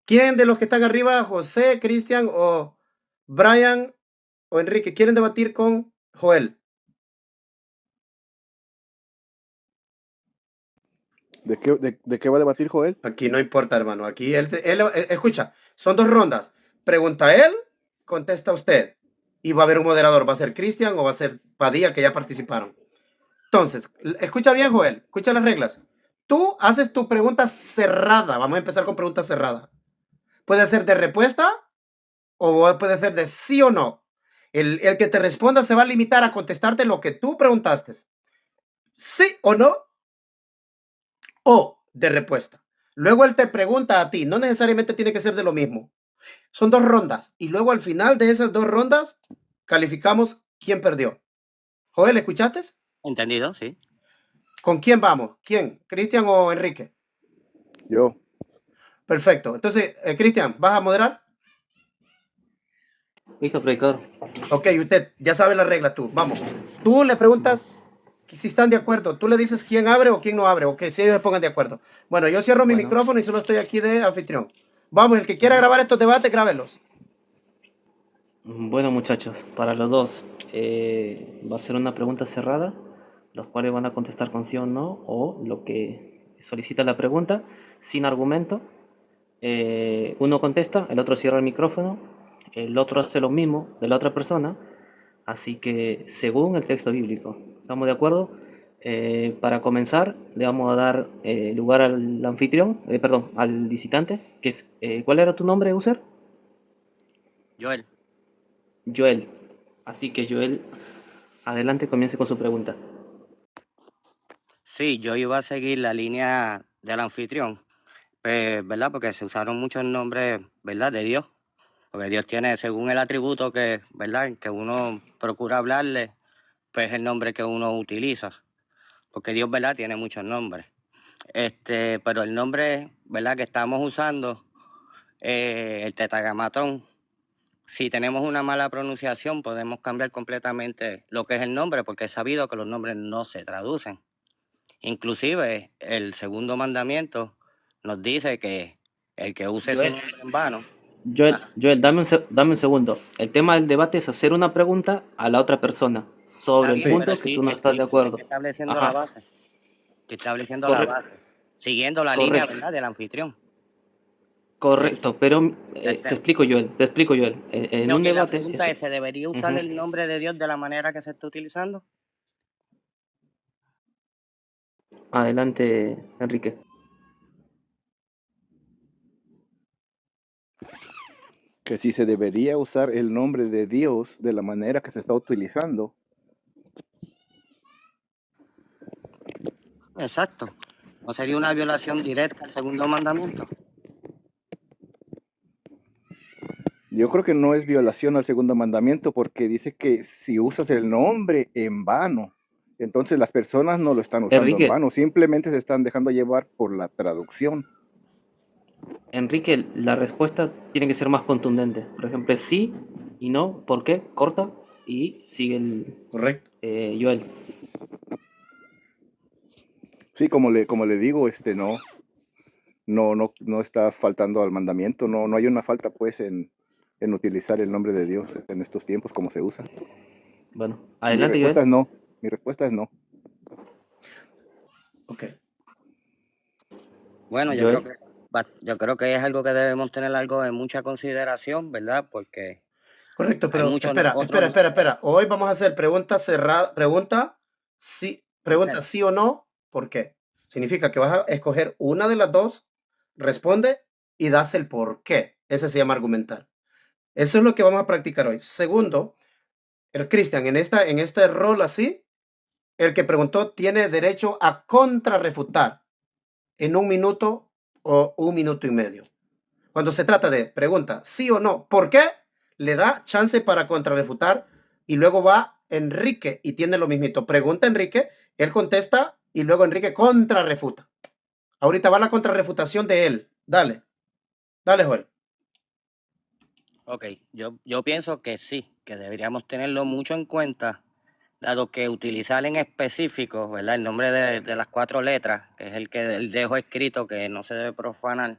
¿Quién de los que están arriba, José, Cristian o Brian o Enrique, quieren debatir con Joel? ¿De qué va a debatir Joel? Aquí no importa, hermano. Aquí escucha, son dos rondas. Pregunta él, contesta usted. Y va a haber un moderador. ¿Va a ser Cristian o va a ser Padilla, que ya participaron? Entonces, escucha bien, Joel. Escucha las reglas. Tú haces tu pregunta cerrada. Vamos a empezar con pregunta cerrada. Puede ser de respuesta o puede ser de sí o no. El que te responda se va a limitar a contestarte lo que tú preguntaste. Sí o no, o de respuesta. Luego él te pregunta a ti, no necesariamente tiene que ser de lo mismo. Son dos rondas y luego al final de esas dos rondas calificamos quién perdió. Joel, ¿escuchaste? Entendido, sí. ¿Con quién vamos? ¿Quién? ¿Cristian o Enrique? Yo. Perfecto. Entonces, Cristian, ¿vas a moderar? Listo, predicador. Ok, usted ya sabe las reglas tú. Vamos. Tú le preguntas si están de acuerdo. Tú le dices quién abre o quién no abre. Ok, si ellos se pongan de acuerdo. Bueno, yo cierro mi micrófono y solo estoy aquí de anfitrión. Vamos, el que quiera grabar estos debates, grábelos. Bueno, muchachos, para los dos va a ser una pregunta cerrada, los cuales van a contestar con sí o no, o lo que solicita la pregunta, sin argumento. Uno contesta, el otro cierra el micrófono, el otro hace lo mismo de la otra persona, así que según el texto bíblico. ¿Estamos de acuerdo? Para comenzar, le vamos a dar lugar al anfitrión, perdón, al visitante, que es, ¿cuál era tu nombre, User? Joel. Joel. Así que Joel, adelante, comience con su pregunta. Sí, yo iba a seguir la línea del anfitrión, pues, ¿verdad? Porque se usaron muchos nombres, ¿verdad? De Dios. Porque Dios tiene, según el atributo que, ¿verdad? Que uno procura hablarle, pues es el nombre que uno utiliza. Porque Dios, ¿verdad? Tiene muchos nombres. Pero el nombre, ¿verdad? Que estamos usando, el tetragrammatón, si tenemos una mala pronunciación, podemos cambiar completamente lo que es el nombre, porque es sabido que los nombres no se traducen. Inclusive, el segundo mandamiento nos dice que el que use su Joel, nombre en vano. Joel, dame un segundo. El tema del debate es hacer una pregunta a la otra persona sobre el Está bien, pero punto que tú no estás de acuerdo. estoy estableciendo la Ajá, base. Estoy estableciendo la base. Siguiendo la línea, correcto, ¿verdad? Del anfitrión. correcto, pero te Este, explico, Joel, te explico, Joel. En un ok, la debate, pregunta es, ¿se debería usar ujú. el nombre de Dios de la manera que se está utilizando? Adelante, Enrique. Que si se debería usar el nombre de Dios de la manera que se está utilizando. Exacto. ¿No sería una violación directa al segundo mandamiento? Yo creo que no es violación al segundo mandamiento porque dice que si usas el nombre en vano, entonces las personas no lo están usando en Enrique, vano, simplemente se están dejando llevar por la traducción. Enrique, la respuesta tiene que ser más contundente. Por ejemplo, es sí y no. ¿Por qué? Corta y sigue el Correcto. Joel. Sí, como le digo, no está faltando al mandamiento, no hay una falta pues en utilizar el nombre de Dios en estos tiempos como se usa. Bueno, Mi adelante, respuesta Joel. es no, mi respuesta es no. Ok. Bueno, Joel. yo creo que es algo que debemos tener algo de mucha consideración, ¿verdad? Porque Correcto, hay pero muchos otros nombres. espera. Hoy vamos a hacer pregunta cerrada, pregunta sí o no. ¿Por qué? Significa que vas a escoger una de las dos, responde y das el por qué. Ese se llama argumentar. Eso es lo que vamos a practicar hoy. Segundo, el Cristian, en este rol así, el que preguntó tiene derecho a contrarrefutar en 1 minuto o 1 minuto y medio. Cuando se trata de pregunta sí o no, ¿por qué? Le da chance para contrarrefutar y luego va Enrique y tiene lo mismito. Pregunta Enrique, él contesta y luego Enrique contrarrefuta. Ahorita va la contrarrefutación de él. Dale, dale, Joel. Ok, yo pienso que sí, que deberíamos tenerlo mucho en cuenta, dado que utilizar en específico, ¿verdad? El nombre de las 4 letras, que es el que el dejo escrito que no se debe profanar,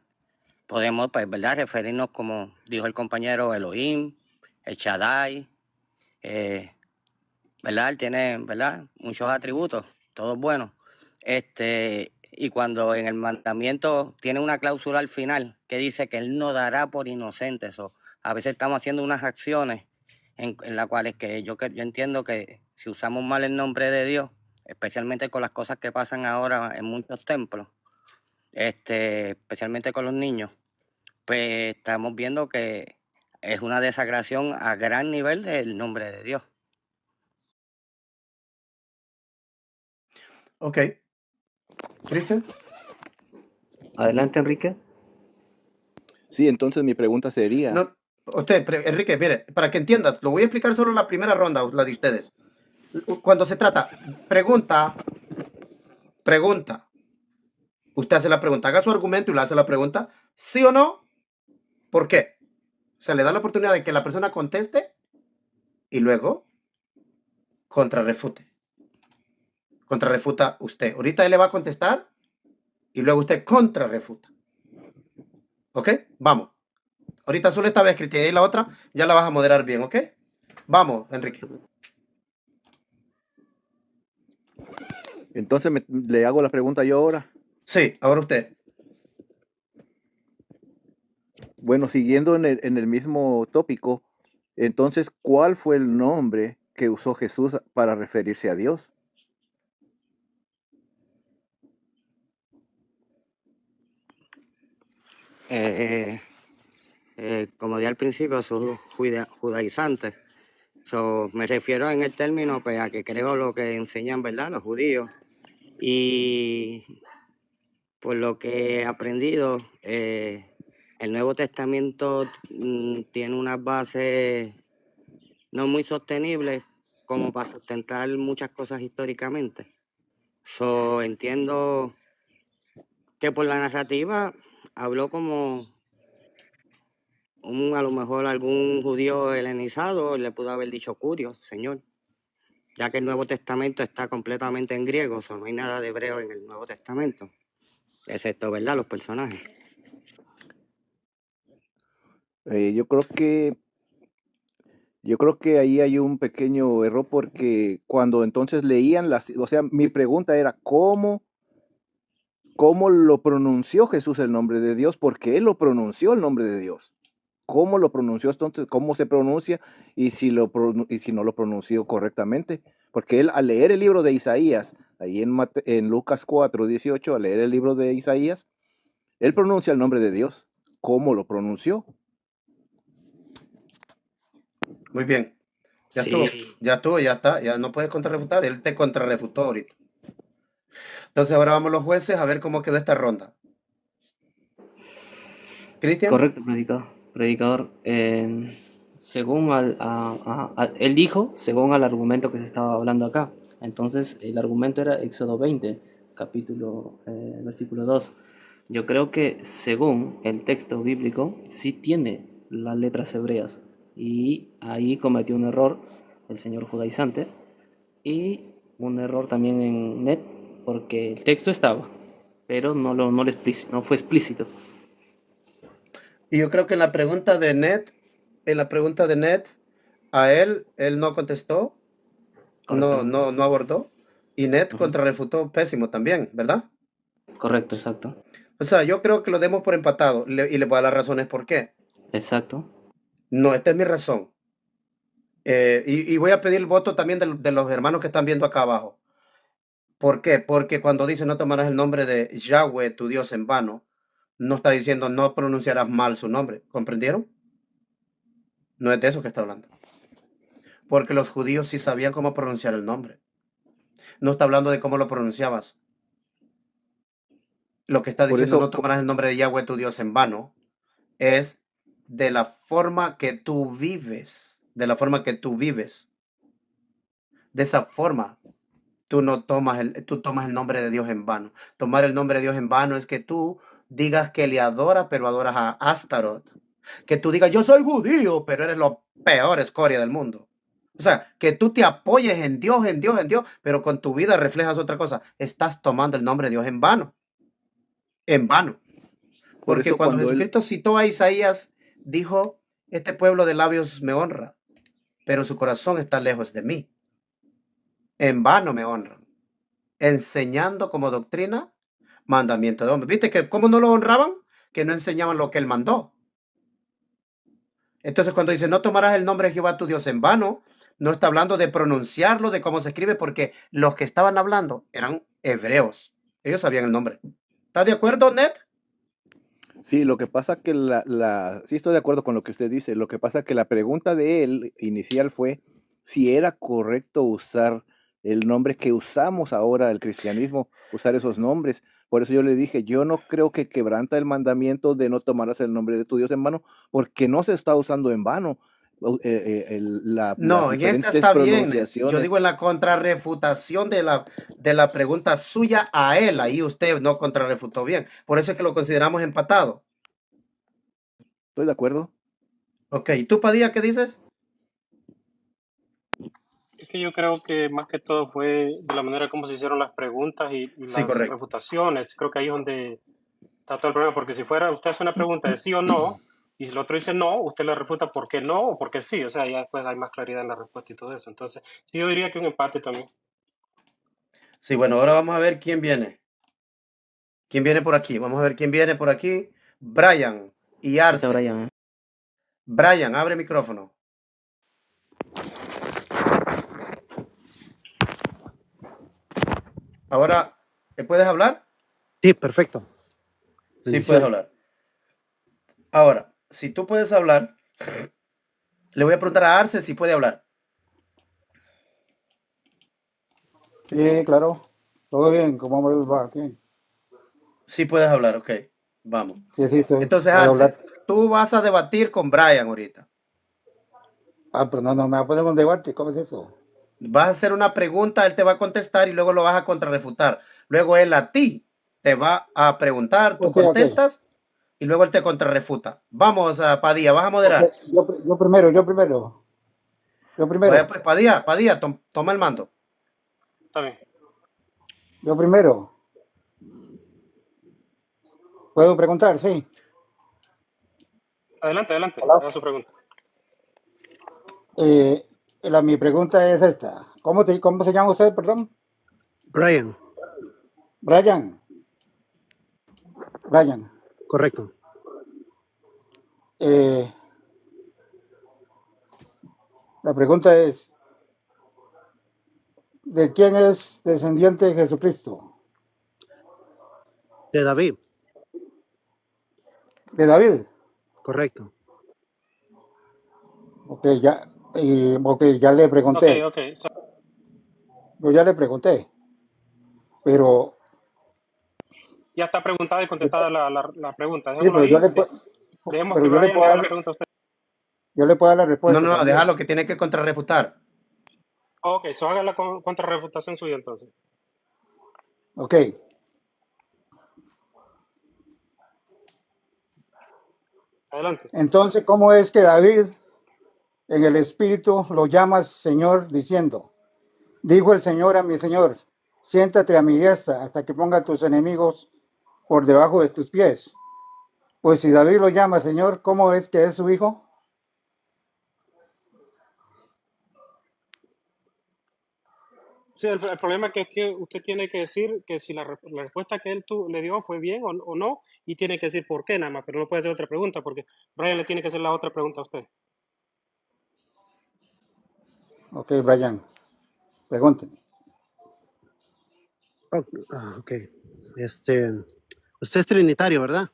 podemos, pues, ¿verdad?, referirnos, como dijo el compañero, Elohim, el Shaddai, ¿verdad? Él tiene, ¿verdad?, muchos atributos, todos buenos. Y cuando en el mandamiento tiene una cláusula al final que dice que Él no dará por inocentes, o a veces estamos haciendo unas acciones en las cuales yo entiendo que si usamos mal el nombre de Dios, especialmente con las cosas que pasan ahora en muchos templos, especialmente con los niños, pues estamos viendo que es una desagradación a gran nivel del nombre de Dios. Ok. Cristian. Adelante, Enrique. Sí, entonces mi pregunta sería, No, Enrique, mire, para que entiendas, lo voy a explicar solo la primera ronda, la de ustedes. Cuando se trata, pregunta, usted hace la pregunta, haga su argumento y le hace la pregunta, ¿sí o no? ¿Por qué? Se le da la oportunidad de que la persona conteste y luego contrarrefute. Contrarrefuta usted. Ahorita él le va a contestar y luego usted contrarrefuta. ¿Ok? Vamos. Ahorita solo esta vez, Cristian, y la otra ya la vas a moderar bien, ¿ok? Vamos, Enrique. entonces le hago la pregunta yo ahora. Sí, ahora usted. Bueno, siguiendo en el mismo tópico, entonces, ¿cuál fue el nombre que usó Jesús para referirse a Dios? Como dije al principio, soy judaizante. Me refiero en el término, pues, a que creo lo que enseñan, ¿verdad?, los judíos. Y por lo que he aprendido, el Nuevo Testamento tiene unas bases no muy sostenibles como para sustentar muchas cosas históricamente. Entiendo que por la narrativa habló como a lo mejor algún judío helenizado le pudo haber dicho Curios, Señor, ya que el Nuevo Testamento está completamente en griego, no hay nada de hebreo en el Nuevo Testamento, excepto, ¿verdad?, los personajes. Yo creo que ahí hay un pequeño error porque cuando entonces leían o sea, mi pregunta era ¿cómo lo pronunció Jesús el nombre de Dios? Porque él lo pronunció el nombre de Dios. ¿Cómo lo pronunció entonces? ¿Cómo se pronuncia? Y si no lo pronunció correctamente. Porque él al leer el libro de Isaías, ahí en Lucas 4:18, al leer el libro de Isaías, él pronuncia el nombre de Dios. ¿Cómo lo pronunció? Muy bien. Ya Sí. estuvo, ya está. Ya no puedes contrarrefutar. Él te contrarrefutó ahorita. Entonces ahora vamos los jueces a ver cómo quedó esta ronda. Cristian. Correcto, predicador. Según él dijo, según al argumento que se estaba hablando acá. Entonces, el argumento era Éxodo 20, versículo 2. Yo creo que según el texto bíblico, sí tiene las letras hebreas. Y ahí cometió un error el señor judaizante. Y un error también en Net, porque el texto estaba, pero no fue explícito. Y yo creo que en la pregunta de Ned, a él no contestó, Correcto. no abordó. Y Ned Ujú. contrarrefutó pésimo también, ¿verdad? Correcto, exacto. O sea, yo creo que lo demos por empatado y le voy a dar las razones por qué. Exacto. No, esta es mi razón. Y voy a pedir el voto también de los hermanos que están viendo acá abajo. ¿Por qué? Porque cuando dice no tomarás el nombre de Yahweh, tu Dios, en vano, no está diciendo no pronunciarás mal su nombre. ¿Comprendieron? No es de eso que está hablando. Porque los judíos sí sabían cómo pronunciar el nombre. No está hablando de cómo lo pronunciabas. Lo que está Por diciendo eso, no tomarás el nombre de Yahweh, tu Dios, en vano, es de la forma que tú vives. De la forma que tú vives. De esa forma, tú tomas el nombre de Dios en vano. Tomar el nombre de Dios en vano es que tú digas que le adoras, pero adoras a Astaroth. Que tú digas, yo soy judío, pero eres la peor escoria del mundo. O sea, que tú te apoyes en Dios, en Dios, en Dios, pero con tu vida reflejas otra cosa. Estás tomando el nombre de Dios en vano. En vano. Por Porque eso cuando cuando él, Jesucristo citó a Isaías, dijo, este pueblo de labios me honra, pero su corazón está lejos de mí. En vano me honran, enseñando como doctrina mandamiento de hombres. ¿Viste que cómo no lo honraban? Que no enseñaban lo que él mandó. Entonces cuando dice, no tomarás el nombre de Jehová tu Dios en vano, no está hablando de pronunciarlo, de cómo se escribe, porque los que estaban hablando eran hebreos. Ellos sabían el nombre. ¿Estás de acuerdo, Ned? sí, lo que pasa que sí estoy de acuerdo con lo que usted dice. Lo que pasa que la pregunta de él inicial fue si era correcto usar el nombre que usamos ahora el cristianismo, usar esos nombres. Por eso yo le dije, yo no creo que quebranta el mandamiento de no tomarás el nombre de tu Dios en vano, porque no se está usando en vano. Las No, en esta diferentes está bien, Ned. Yo pronunciaciones. digo en la contrarrefutación de la pregunta suya a él. Ahí usted no contrarrefutó bien. Por eso es que lo consideramos empatado. ¿Estoy de acuerdo? Ok, ¿y tú, Padilla, qué dices? Es que yo creo que más que todo fue de la manera como se hicieron las preguntas y Sí, las correcto. refutaciones. Creo que ahí es donde está todo el problema, porque si fuera usted hace una pregunta de sí o no, y si el otro dice no, usted le refuta por qué no o por qué sí. O sea, ya después hay más claridad en la respuesta y todo eso. Entonces, sí, yo diría que un empate también. Sí, bueno, ahora vamos a ver quién viene. ¿Quién viene por aquí? Vamos a ver quién viene por aquí. Brian y Ahí está Arce. Brian. Brian, abre micrófono. Ahora, ¿puedes hablar? Sí, perfecto. Sí, puedes Bendiciones. hablar. Ahora, si tú puedes hablar, le voy a preguntar a Arce si puede hablar. Sí, claro. Todo bien, ¿cómo me va? Bien. Sí puedes hablar, ok. Vamos. Sí, sí, Entonces, puedo Arce, hablar. tú vas a debatir con Brian ahorita. Ah, pero no me va a poner un debate, ¿cómo es eso? Vas a hacer una pregunta, él te va a contestar y luego lo vas a contrarrefutar. Luego él a ti te va a preguntar, tú Ok, ok. contestas y luego él te contrarrefuta. Vamos a Padilla, vas a moderar. Ok, yo primero. Yo primero. Vaya, pues, Padilla, toma el mando. Está bien. Yo primero. ¿Puedo preguntar? Sí. Adelante, Hola. haga su pregunta. Mi pregunta es esta. ¿Cómo se llama usted, perdón? Brian, Brian. Brian. correcto. La pregunta es, ¿de quién es descendiente Jesucristo? De David, ¿De David? correcto. Ok, ya le pregunté. Ok. Yo ya le pregunté. Pero Ya está preguntada y contestada la pregunta. sí, Dejémoslo pero yo ahí. le puedo, Dejemos pero que yo le Brian puedo le haga dar, la pregunta a usted. yo le puedo dar la No, respuesta. no, también. déjalo que tiene que contrarrefutar. Ok, haga la contrarrefutación suya entonces. Ok. Adelante. Entonces, ¿cómo es que David en el espíritu lo llama Señor diciendo, dijo el Señor a mi Señor, siéntate a mi diestra hasta que ponga a tus enemigos por debajo de tus pies? Pues si David lo llama Señor, ¿cómo es que es su hijo? Sí, el problema es que usted tiene que decir que si la respuesta que él le dio fue bien o no, y tiene que decir por qué nada más, pero no puede hacer otra pregunta, porque Brian le tiene que hacer la otra pregunta a usted. Ok, Brian, pregúnteme. Ok. Usted es trinitario, ¿verdad?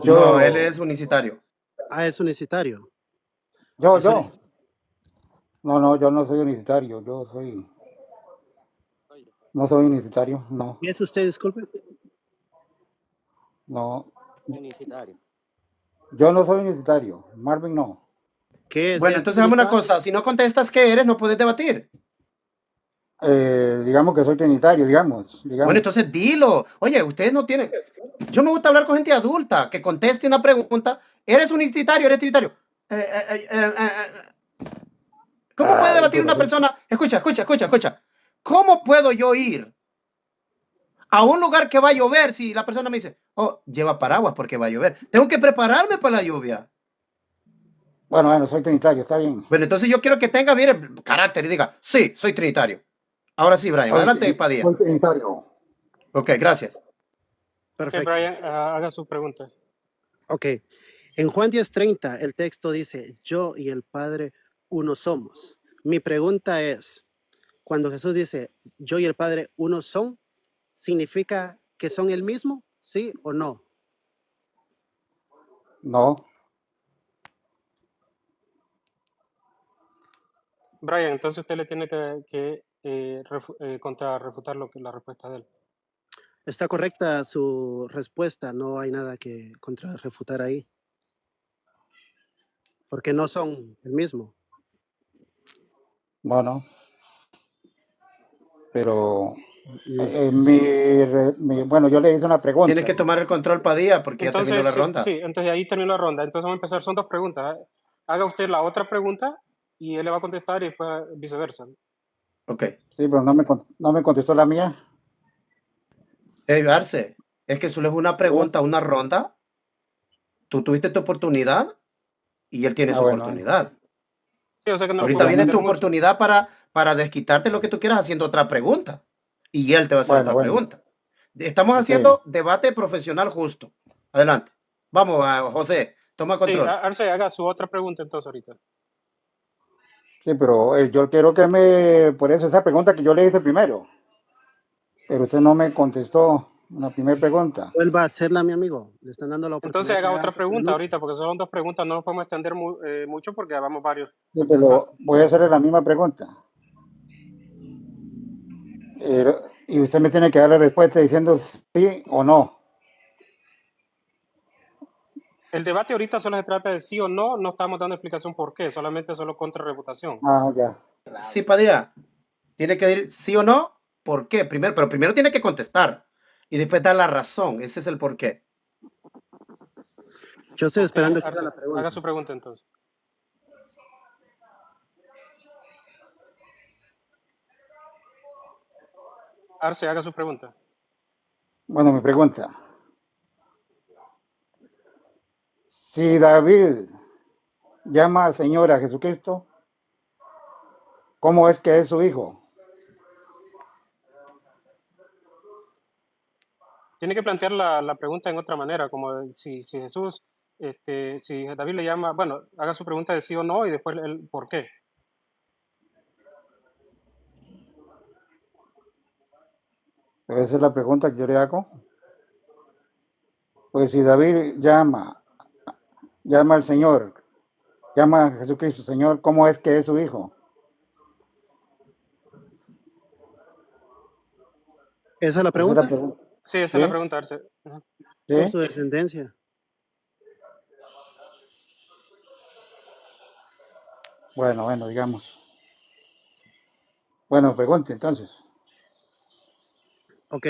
No, él Yo, es unicitario. Ah, es unicitario. yo, Es uni- yo. No, yo no soy unicitario, no soy unicitario, no, ¿Qué es usted, disculpe? no. Unicitario. Yo no soy unicitario, Marvin no. ¿Qué es? Bueno, ¿Es entonces hagamos una trinitario? cosa. Si no contestas qué eres, no puedes debatir. Digamos que soy trinitario, digamos. Bueno, entonces dilo. Oye, ustedes no tienen... Yo me gusta hablar con gente adulta que conteste una pregunta. ¿Eres unicitario? ¿Eres trinitario? ¿Cómo puede Ay, debatir pero una persona? Escucha. ¿Cómo puedo yo ir a un lugar que va a llover, si la persona me dice, oh, lleva paraguas porque va a llover, tengo que prepararme para la lluvia. Bueno, soy trinitario, está bien. Bueno, entonces yo quiero que tenga, mire, carácter y diga, sí, soy trinitario. Ahora sí, Brian, adelante, Padilla. Soy trinitario. Ok, gracias. Perfecto. Brian, haga su pregunta. Ok. En Juan 10:30 el texto dice, yo y el Padre uno somos. Mi pregunta es, cuando Jesús dice, yo y el Padre uno son, ¿significa que son el mismo? ¿Sí o no? No. Brian, entonces usted le tiene que contrarrefutar la respuesta de él. Está correcta su respuesta, no hay nada que contrarrefutar ahí. Porque no son el mismo. Bueno. Pero Mm. bueno, yo le hice una pregunta. Tienes que tomar el control, Padilla, porque ya terminó la Entonces, ronda. sí, entonces ahí terminó la ronda. Entonces vamos a empezar, son 2 preguntas. Haga usted la otra pregunta y él le va a contestar y después viceversa. Ok. Sí, pero no me contestó la mía. Arce, es que solo es una pregunta, una ronda. Tú tuviste tu oportunidad y él tiene su bueno. oportunidad. Sí, o sea que no Ahorita puedo viene extender tu mucho. oportunidad para desquitarte lo que tú quieras haciendo otra pregunta. Y él te va a hacer Bueno, otra bueno. pregunta. Estamos Ok. haciendo debate profesional justo. Adelante. Vamos, José, toma Sí, control. Arce, haga su otra pregunta entonces ahorita. Sí, pero yo quiero por eso esa pregunta que yo le hice primero. Pero usted no me contestó la primera pregunta. Vuelva a hacerla, mi amigo. Le están dando la oportunidad. Entonces haga que otra haga pregunta minuto. ahorita, porque son 2 preguntas, no nos podemos extender mucho porque vamos varios. Sí, pero voy a hacerle la misma pregunta. Y usted me tiene que dar la respuesta diciendo sí o no. El debate ahorita solo se trata de sí o no, no estamos dando explicación por qué, solamente solo contrarrefutación. Ah, ya. Sí, Padilla. Tiene que decir sí o no. ¿Por qué? Pero primero tiene que contestar. Y después dar la razón. Ese es el por qué. Yo estoy esperando que Arce, haga la pregunta. haga su pregunta entonces. Arce, haga su pregunta. Bueno, mi pregunta. Si David llama al Señor a Jesucristo, ¿cómo es que es su hijo? Tiene que plantear la pregunta en otra manera, como si Jesús, si David le llama, bueno, haga su pregunta de sí o no y después el por qué. Esa es la pregunta que yo le hago. Pues si David llama al Señor, llama a Jesucristo, Señor, ¿cómo es que es su hijo? ¿Esa es la Esa es pregunta? la pregunta. Sí, esa es la pregunta, Arce. Ajá. Por ¿Sí? su descendencia. Bueno, digamos. Bueno, pregunte entonces. Ok.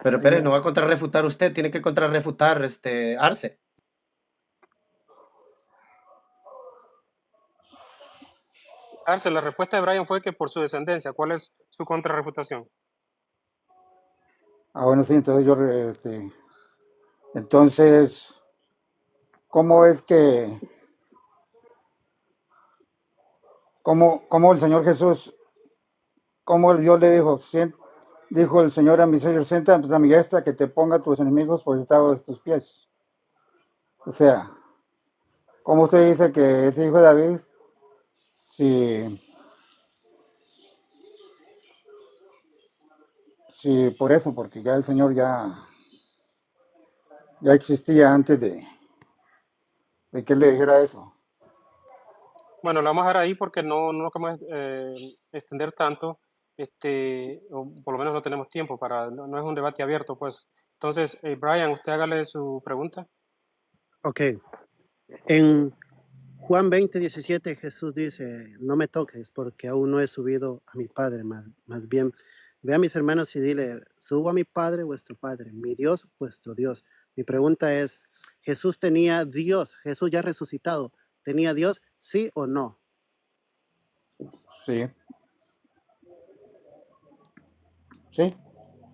Pero espere, no va a contrarrefutar usted. Tiene que contrarrefutar Arce. Arce, la respuesta de Brian fue que por su descendencia. ¿Cuál es su contrarrefutación? Ah, bueno, sí, entonces, ¿cómo es que, cómo el Señor Jesús, cómo Dios le dijo, dijo el Señor a mi Señor, siéntate a mi diestra que te ponga tus enemigos por el estrado de tus pies? O sea, ¿cómo usted dice que es hijo de David? Sí, por eso, porque ya el Señor ya existía antes de que él le dijera eso. Bueno, lo vamos a dejar ahí porque no lo queremos extender tanto, o por lo menos no tenemos tiempo no es un debate abierto, pues. Entonces, Brian, usted hágale su pregunta. Ok. En Juan 20:17 Jesús dice, no me toques porque aún no he subido a mi Padre, más bien ve a mis hermanos y dile, subo a mi Padre, vuestro Padre, mi Dios, vuestro Dios. Mi pregunta es, ¿Jesús tenía Dios? ¿Jesús ya resucitado? ¿Tenía Dios? ¿Sí o no? Sí. ¿Sí?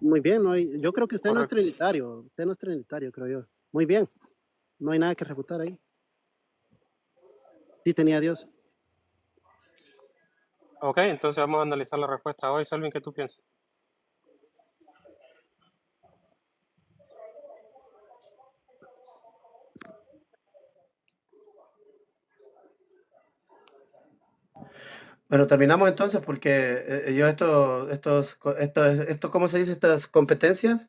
Muy bien, yo creo que usted no es Correcto. trinitario. Usted no es trinitario, creo yo. Muy bien. No hay nada que refutar ahí. Sí tenía Dios. Ok, entonces vamos a analizar la respuesta hoy. Selvin, ¿qué tú piensas? Bueno, terminamos entonces porque yo ¿cómo se dice? Estas competencias.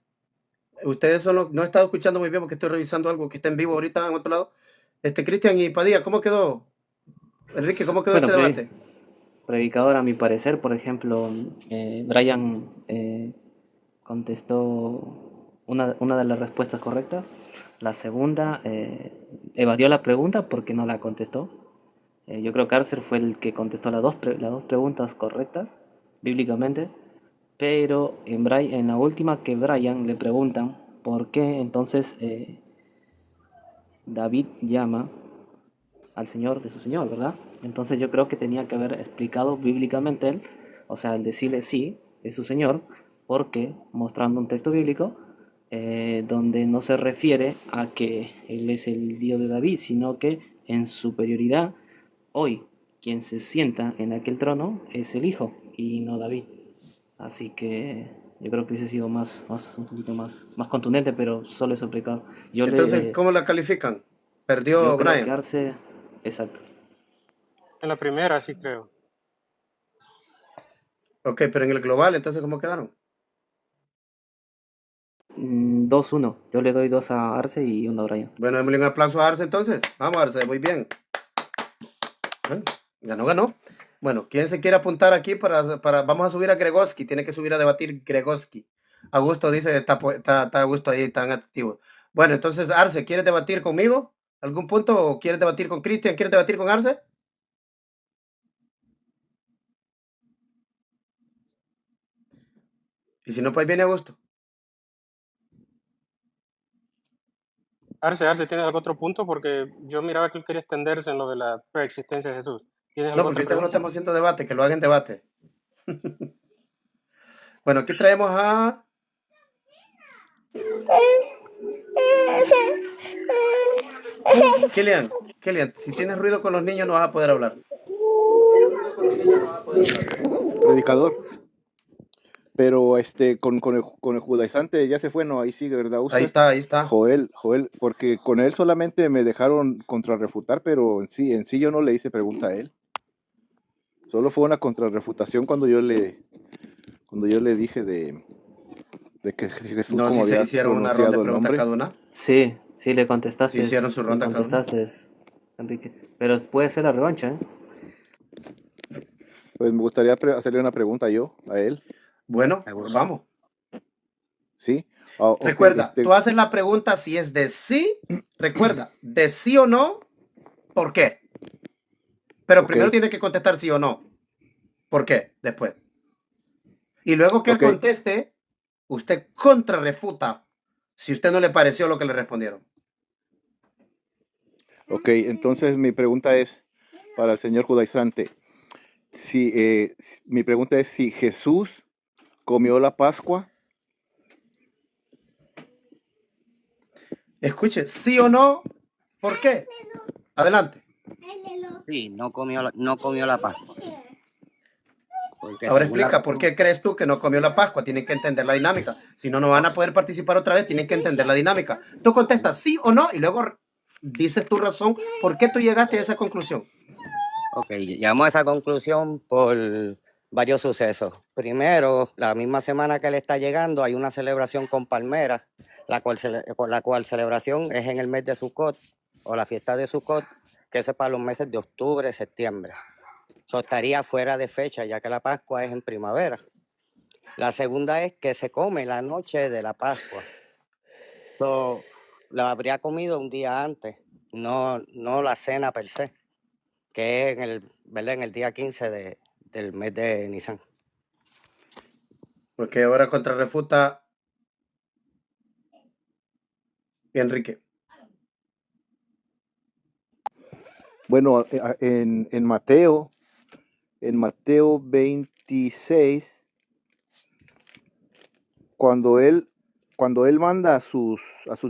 Ustedes no he estado escuchando muy bien porque estoy revisando algo que está en vivo ahorita en otro lado. Cristian y Padilla, ¿cómo quedó? Enrique, ¿cómo quedó Bueno, este debate? predicador, a mi parecer, por ejemplo, Brian contestó una de las respuestas correctas. La segunda evadió la pregunta porque no la contestó. Yo creo que Arcer fue el que contestó las dos preguntas correctas, bíblicamente. Pero en la última que Brian le preguntan por qué entonces David llama al Señor de su Señor, ¿verdad? Entonces yo creo que tenía que haber explicado bíblicamente él, o sea, el decirle sí, es su Señor, porque mostrando un texto bíblico donde no se refiere a que Él es el Dios de David, sino que en superioridad, hoy quien se sienta en aquel trono es el Hijo y no David. Así que yo creo que hubiese sido un poquito más contundente, pero solo eso explicado. Entonces, ¿cómo la califican? Perdió Yo creo que Brian. Arce, exacto. En la primera sí creo. Ok, pero en el global, entonces, ¿cómo quedaron? 2-1. Yo le doy 2 a Arce y 1 a Brian. Bueno, démosle un aplauso a Arce entonces. Vamos, Arce, muy bien. Bueno, ganó. Bueno, ¿quién se quiere apuntar aquí vamos a subir a Gregoski? Tiene que subir a debatir Gregoski. Augusto dice que está Augusto ahí tan activo. Bueno, entonces, Arce, ¿quieres debatir conmigo? ¿Algún punto? ¿O quieres debatir con Cristian? ¿Quieres debatir con Arce? Y si no, pues viene Augusto. Arce, ¿tienes algún otro punto? Porque yo miraba que él quería extenderse en lo de la preexistencia de Jesús. ¿Tienes No, alguna porque otra ahorita solo pregunta? estamos haciendo debate, que lo hagan debate. Bueno, aquí traemos a Kilian. Kilian, si tienes ruido con los niños no vas a poder hablar. Predicador. Pero con el judaizante ya se fue, no, ahí sigue, ¿verdad? Ahí Usted, está. Joel, porque con él solamente me dejaron contrarrefutar, pero en sí yo no le hice pregunta a él. Solo fue una contrarrefutación cuando yo le dije de que Jesús No, como si se había hicieron una ronda de pronunciado el preguntas nombre. cada una. Sí, sí Si hicieron su le ronda cada una. contestaste, Enrique. Pero puede ser la revancha, ¿eh? Pues me gustaría hacerle una pregunta yo a él, Bueno, Seguro. vamos. ¿sí? Ok, Recuerda, tú haces la pregunta si es de sí. Recuerda, de sí o no, ¿por qué? Pero ok, primero tiene que contestar sí o no. ¿Por qué? Después. Y luego que él ok, conteste, usted contrarrefuta si usted no le pareció lo que le respondieron. ok. Entonces mi pregunta es para el señor judaizante. Mi pregunta es si Jesús comió la Pascua. Escuche, sí o no, ¿por qué? Adelante. Sí, no comió la Pascua. Porque Ahora según la explica por qué crees tú que no comió la Pascua. Tienen que entender la dinámica. Si no, no van a poder participar otra vez. Tienen que entender la dinámica. Tú contestas sí o no y luego dices tu razón por qué tú llegaste a esa conclusión. Ok, llegamos a esa conclusión por varios sucesos. Primero, la misma semana que él está llegando, hay una celebración con palmeras, la cual celebración es en el mes de Sukkot, o la fiesta de Sukkot, que es para los meses de octubre, septiembre. Eso estaría fuera de fecha, ya que la Pascua es en primavera. La segunda es que se come la noche de la Pascua. La habría comido un día antes, no la cena per se, que es ¿verdad? En el día 15 del mes de Nisan. Porque ahora contrarrefuta Enrique. Bueno, en Mateo 26, cuando él, cuando él manda a sus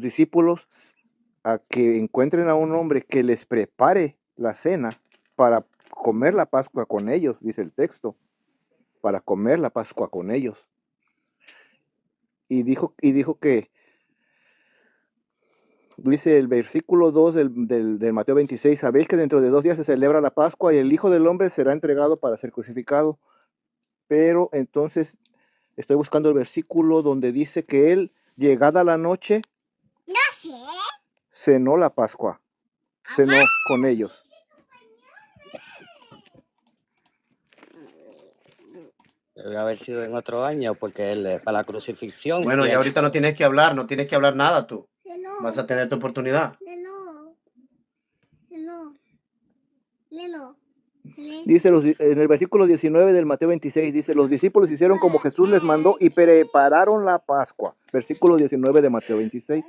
discípulos a que encuentren a un hombre que les prepare la cena para comer la Pascua con ellos, dice el texto, para comer la Pascua con ellos. Y dijo que, dice el versículo 2 del Mateo 26, sabéis que dentro de 2 días se celebra la Pascua y el Hijo del Hombre será entregado para ser crucificado. Pero entonces estoy buscando el versículo donde dice que él, llegada la noche, cenó la Pascua, cenó con ellos. Debe haber sido en otro año, porque para la crucifixión. Bueno, y ya el- ahorita no tienes que hablar, no tienes que hablar nada tú. Vas a tener tu oportunidad. Dice en el versículo 19 del Mateo 26, dice, los discípulos hicieron como Jesús les mandó y prepararon la Pascua. Versículo 19 de Mateo 26.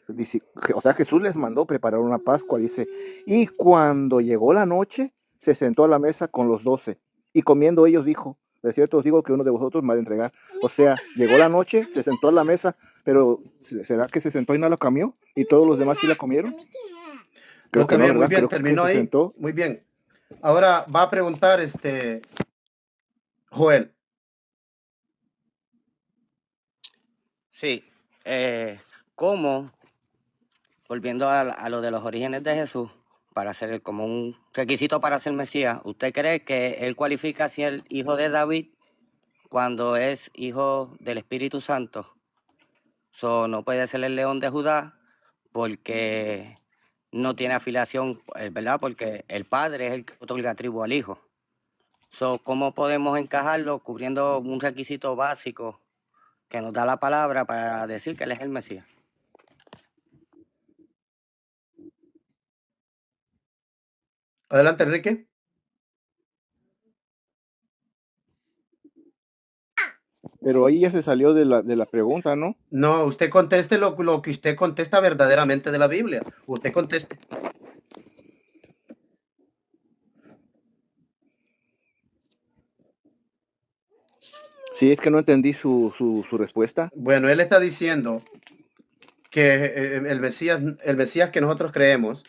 Dice, o sea, Jesús les mandó preparar una Pascua, dice, y cuando llegó la noche, se sentó a la mesa con los 12, y comiendo ellos dijo, de cierto os digo que uno de vosotros me ha de entregar. O sea, llegó la noche, se sentó a la mesa, pero ¿será que se sentó y no la comió? ¿Y todos los demás sí la comieron? Creo No, que no, también, muy ¿verdad? bien, Creo que terminó se ahí. sentó. Muy bien. Ahora va a preguntar Joel. Sí. ¿Cómo, volviendo a lo de los orígenes de Jesús, para ser como un requisito para ser Mesías, usted cree que él cualifica ser hijo de David cuando es hijo del Espíritu Santo? No puede ser el león de Judá porque no tiene afiliación, ¿verdad? Porque el padre es el que otorga tribu al hijo. ¿Cómo podemos encajarlo cubriendo un requisito básico que nos da la palabra para decir que él es el Mesías? Adelante, Enrique. Pero ahí ya se salió de la pregunta, ¿no? No, usted conteste lo que usted contesta verdaderamente de la Biblia. Usted conteste. Sí, es que no entendí su respuesta. Bueno, él está diciendo que el Mesías que nosotros creemos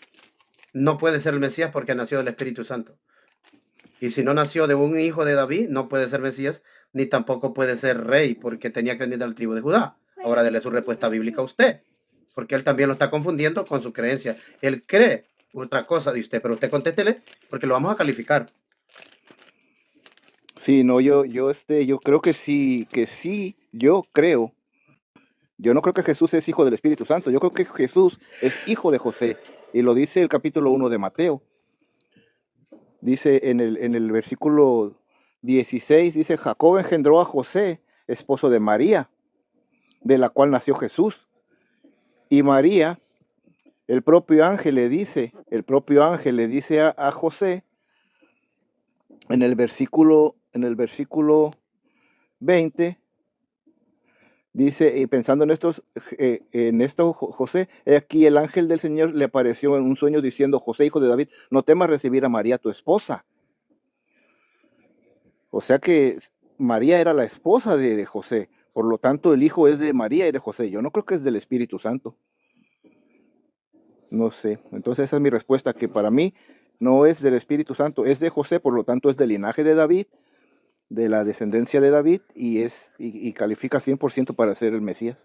no puede ser el Mesías porque nació del Espíritu Santo. Y si no nació de un hijo de David, no puede ser Mesías, ni tampoco puede ser rey, porque tenía que venir de la tribu de Judá. Ahora dele su respuesta bíblica a usted, porque él también lo está confundiendo con su creencia. Él cree otra cosa de usted, pero usted contéstele, porque lo vamos a calificar. Sí, no, yo creo que sí, yo creo. Yo no creo que Jesús es hijo del Espíritu Santo, yo creo que Jesús es hijo de José, y lo dice el capítulo 1 de Mateo. Dice en el versículo 16, dice, Jacob engendró a José, esposo de María, de la cual nació Jesús. Y María, el propio ángel le dice a José, en el versículo 20, dice, y pensando en esto, José, he aquí el ángel del Señor le apareció en un sueño diciendo, José, hijo de David, no temas recibir a María, tu esposa. O sea que María era la esposa de José, por lo tanto el hijo es de María y de José. Yo no creo que es del Espíritu Santo. No sé. Entonces esa es mi respuesta, que para mí no es del Espíritu Santo, es de José, por lo tanto es del linaje de David, de la descendencia de David, y califica 100% para ser el Mesías.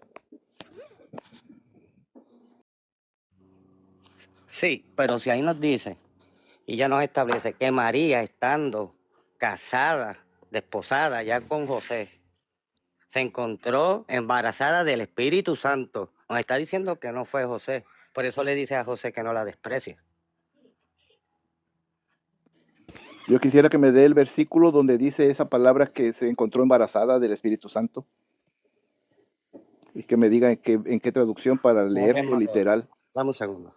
Sí, pero si ahí nos dice, y ya nos establece que María, estando casada, desposada ya con José, se encontró embarazada del Espíritu Santo. Nos está diciendo que no fue José. Por eso le dice a José que no la desprecie. Yo quisiera que me dé el versículo donde dice esa palabra que se encontró embarazada del Espíritu Santo. Y que me diga en qué traducción para leerlo literal. Dame un segundo.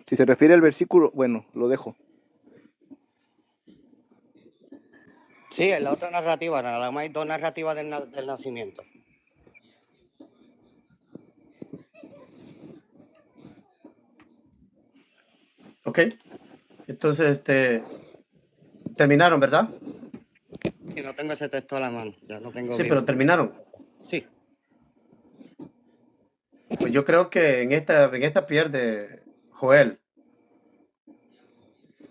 Si se refiere al versículo, bueno, lo dejo. Sí, en la otra narrativa, nada más hay dos narrativas del nacimiento. Ok. Entonces, Terminaron, ¿verdad? Y no tengo ese texto a la mano. Ya no tengo Sí, Biblia. pero terminaron. Sí. Pues yo creo que en esta pierde Joel.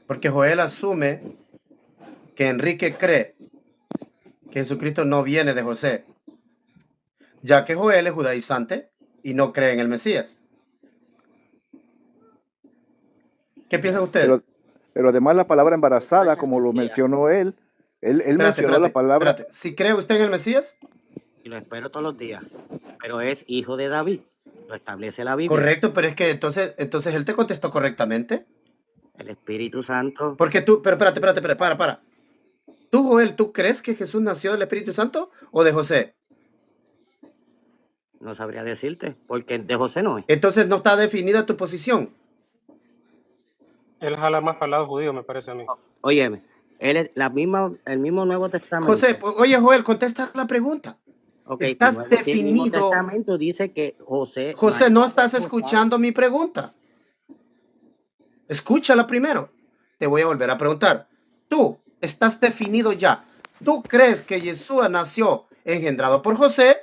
Porque Joel asume que Enrique cree que Jesucristo no viene de José, ya que Joel es judaizante y no cree en el Mesías. ¿Qué piensan ustedes? Pero además la palabra embarazada, Entonces, como lo Mesías. mencionó él Espérate, mencionó la palabra. espérate. ¿Si cree usted en el Mesías? Y lo espero todos los días. Pero es hijo de David. Lo establece la Biblia. Correcto, pero es que entonces él te contestó correctamente. El Espíritu Santo. Porque tú, pero espérate, para. Tú, Joel, ¿tú crees que Jesús nació del Espíritu Santo o de José? No sabría decirte, porque de José no es. Entonces no está definida tu posición. Él jala más para el lado judío, me parece a mí. Óyeme, él es el mismo Nuevo Testamento. José, oye, Joel, contesta la pregunta. Ok, Estás el Nuevo definido. Testamento dice que José. José, no estás escuchando mi pregunta. Escúchala primero. Te voy a volver a preguntar. Tú estás definido ya. ¿Tú crees que Yeshua nació engendrado por José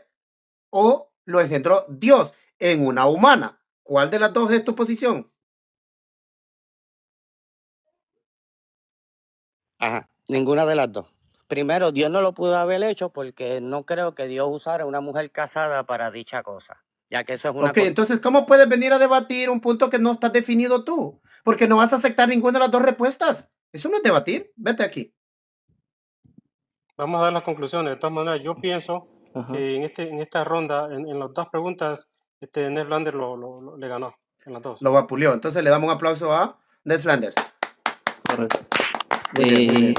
o lo engendró Dios en una humana? ¿Cuál de las dos es tu posición? Ajá, ninguna de las dos. Primero, Dios no lo pudo haber hecho porque no creo que Dios usara una mujer casada para dicha cosa, ya que eso es una Ok, entonces, ¿cómo puedes venir a debatir un punto que no estás definido tú? Porque no vas a aceptar ninguna de las dos respuestas. Eso no es debatir. Vete aquí. Vamos a dar las conclusiones. De todas maneras, yo pienso Ajá. que en esta ronda, en las dos preguntas, Ned Flanders le ganó en las dos. Lo vapuleó. Entonces le damos un aplauso a Ned Flanders. Correcto. Muy bien.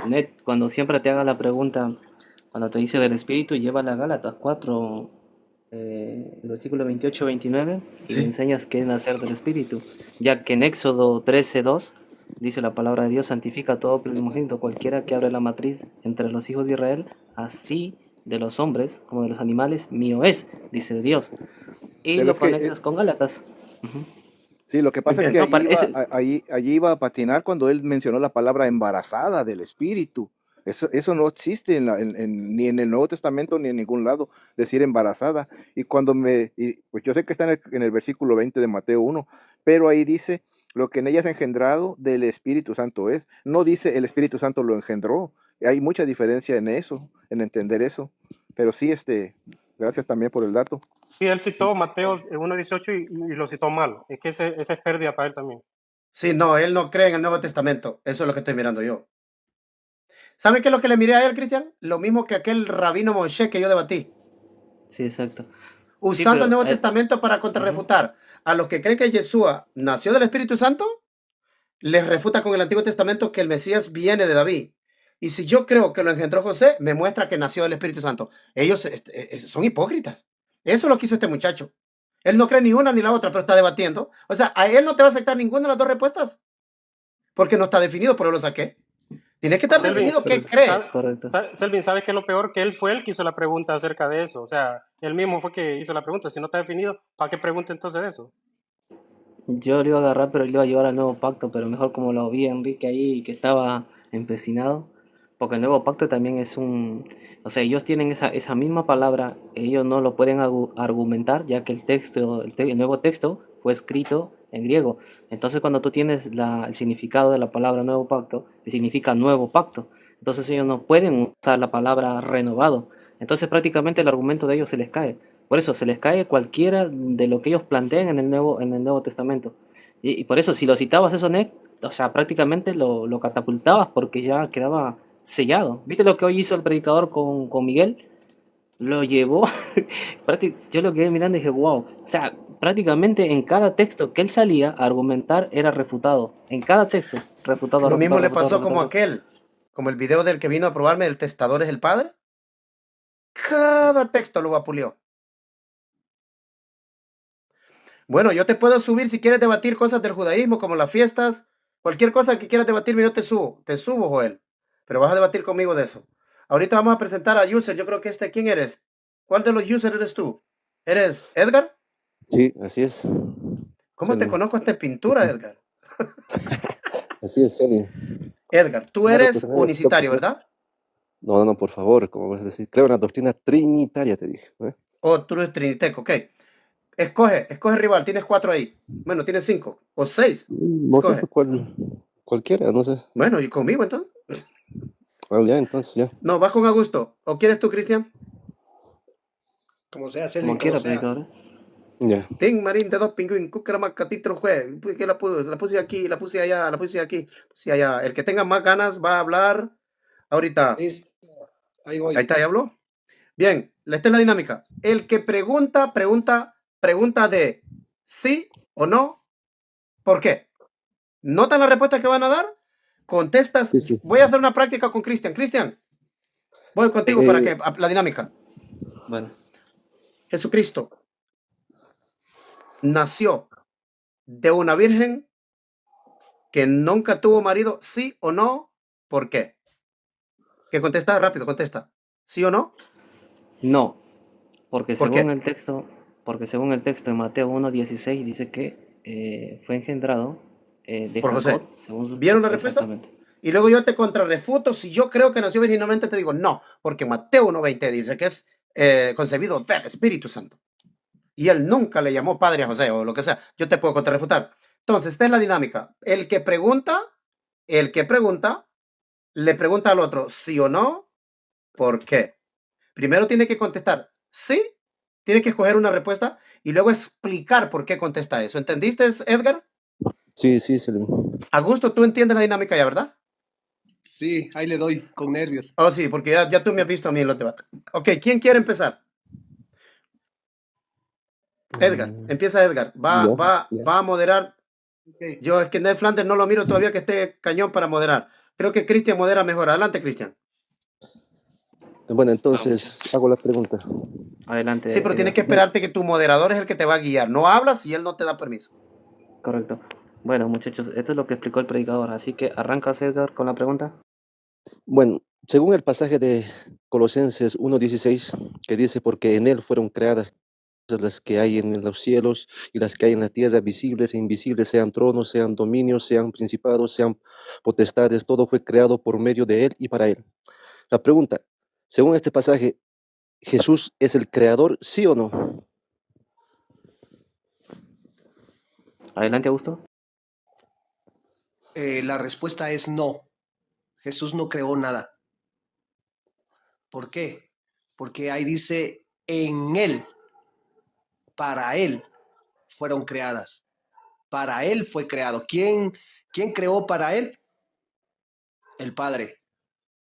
Ned, cuando siempre te haga la pregunta, cuando te dice del Espíritu, llévala a Gálatas 4, el versículo 28-29, y Sí. le enseñas qué es nacer del Espíritu, ya que en Éxodo 13:2 dice la palabra de Dios: santifica a todo primogénito, cualquiera que abre la matriz entre los hijos de Israel, así de los hombres como de los animales, mío es, dice Dios. Y Pero lo es que, conectas con Gálatas. Ujú. Sí, lo que pasa es que No, allí iba a patinar cuando él mencionó la palabra embarazada del Espíritu. Eso no existe ni en el Nuevo Testamento ni en ningún lado, decir embarazada. Y pues yo sé que está en el versículo 20 de Mateo 1, pero ahí dice, lo que en ella es engendrado del Espíritu Santo es. No dice el Espíritu Santo lo engendró. Hay mucha diferencia en eso, en entender eso. Pero sí, gracias también por el dato. Sí, él citó Mateo 1:18 y lo citó mal. Es que esa es pérdida para él también. Sí, no, él no cree en el Nuevo Testamento. Eso es lo que estoy mirando yo. ¿Sabe qué es lo que le miré a él, Cristian? Lo mismo que aquel rabino Moshe que yo debatí. Sí, exacto. Usando el Nuevo pero, Testamento para contrarrefutar a los que creen que Yeshua nació del Espíritu Santo, les refuta con el Antiguo Testamento que el Mesías viene de David. Y si yo creo que lo engendró José, me muestra que nació del Espíritu Santo. Ellos son hipócritas. Eso es lo que hizo este muchacho. Él no cree ni una ni la otra, pero está debatiendo. O sea, a él no te va a aceptar ninguna de las dos respuestas. Porque no está definido, por eso lo saqué. Tienes que estar definido qué crees. Correcto. Selvin, ¿sabes qué es lo peor? Que él fue el que hizo la pregunta acerca de eso. O sea, él mismo fue que hizo la pregunta. Si no está definido, ¿para qué pregunta entonces eso? Yo lo iba a agarrar, pero lo iba a llevar al nuevo pacto, pero mejor como lo vi a Enrique ahí, que estaba empecinado, porque el nuevo pacto también es o sea, ellos tienen esa misma palabra, ellos no lo pueden argumentar, ya que el nuevo texto fue escrito en griego. Entonces, cuando tú tienes el significado de la palabra nuevo pacto, significa nuevo pacto. Entonces, ellos no pueden usar la palabra renovado. Entonces, prácticamente el argumento de ellos se les cae. Por eso se les cae cualquiera de lo que ellos plantean en el Nuevo Testamento. Y por eso, si lo citabas eso, Ned, o sea, prácticamente lo catapultabas porque ya quedaba sellado. ¿Viste lo que hoy hizo el predicador con Miguel? Lo llevó. Yo lo quedé mirando y dije, wow. O sea, prácticamente en cada texto que él salía a argumentar era refutado. En cada texto, refutado. Lo mismo le pasó refutado. como aquel, como el video del que vino a probarme, el testador es el Padre. Cada texto lo vapuleó. Bueno, yo te puedo subir si quieres debatir cosas del judaísmo, como las fiestas, cualquier cosa que quieras debatirme, yo te subo, Joel, pero vas a debatir conmigo de eso. Ahorita vamos a presentar a user, yo creo que ¿quién eres? ¿Cuál de los users eres tú? ¿Eres Edgar? Sí, así es. ¿Cómo te Selvin. conozco hasta en pintura, Edgar? Así es, Selvin. Edgar, tú Claro, eres pues en ellos creo que unicitario, sí. ¿verdad? No, por favor, ¿cómo vas a decir? Creo en la doctrina trinitaria, te dije. ¿Eh? O tú eres triniteco, ok. Escoge rival, tienes 4 ahí. Bueno, tienes 5 o 6. No sé, Escoge. pues, cualquiera, no sé. Bueno, y conmigo entonces. Ah, ya, entonces ya. No, vas con Augusto. ¿O quieres tú, Cristian? Como sea, Como Celvin, como quiera, sea. predicador. Ya. Tin, Marín, de dos pingüín, cúcara, catitro, juez. ¿Qué la puse? La puse aquí, la puse allá, la puse aquí, puse allá. El que tenga más ganas va a hablar ahorita. Listo. Ahí Ahí voy. está, ya habló. Bien, esta es la dinámica. El que pregunta de sí o no, ¿por qué? ¿Notan la respuesta que van a dar? Contestas. Sí, sí. Voy a hacer una práctica con Cristian. Cristian, voy contigo para que la dinámica. Bueno, Jesucristo nació de una virgen que nunca tuvo marido, sí o no, ¿por qué? Que contesta rápido, contesta. ¿Sí o no? no, porque ¿Por según qué? el texto en Mateo 1:16 dice que fue engendrado de Por Jacob, José. según su... ¿Vieron la respuesta? Exactamente. Y luego yo te contrarrefuto. Si yo creo que nació virginalmente, te digo no, porque Mateo 1:20 dice que es concebido del Espíritu Santo. Y él nunca le llamó padre a José o lo que sea. Yo te puedo contrarrefutar. Entonces, esta es la dinámica. El que pregunta, le pregunta al otro sí o no, ¿por qué? Primero tiene que contestar sí, tiene que escoger una respuesta y luego explicar por qué contesta eso. ¿Entendiste, Edgar? Sí, Selim. Augusto, tú entiendes la dinámica ya, ¿verdad? Sí, ahí le doy, con nervios. Oh, sí, porque ya tú me has visto a mí en los debates. Ok, ¿quién quiere empezar? Edgar, empieza Edgar. Ya. Va a moderar. Ok. Yo es que Ned Flanders no lo miro todavía que esté cañón para moderar. Creo que Cristian modera mejor. Adelante, Cristian. Bueno, entonces hago la pregunta. Adelante. Sí, pero tienes que esperarte que tu moderador es el que te va a guiar. No hablas si él no te da permiso. Correcto. Bueno, muchachos, esto es lo que explicó el predicador, así que arrancas, Edgar, con la pregunta. Bueno, según el pasaje de Colosenses 1:16, que dice, porque en él fueron creadas las que hay en los cielos y las que hay en la tierra, visibles e invisibles, sean tronos, sean dominios, sean principados, sean potestades, todo fue creado por medio de él y para él. La pregunta, según este pasaje, ¿Jesús es el creador, sí o no? Adelante, Augusto. La respuesta es no. Jesús no creó nada. ¿Por qué? Porque ahí dice, en él, para él fueron creadas. Para él fue creado. ¿Quién creó para él? El Padre.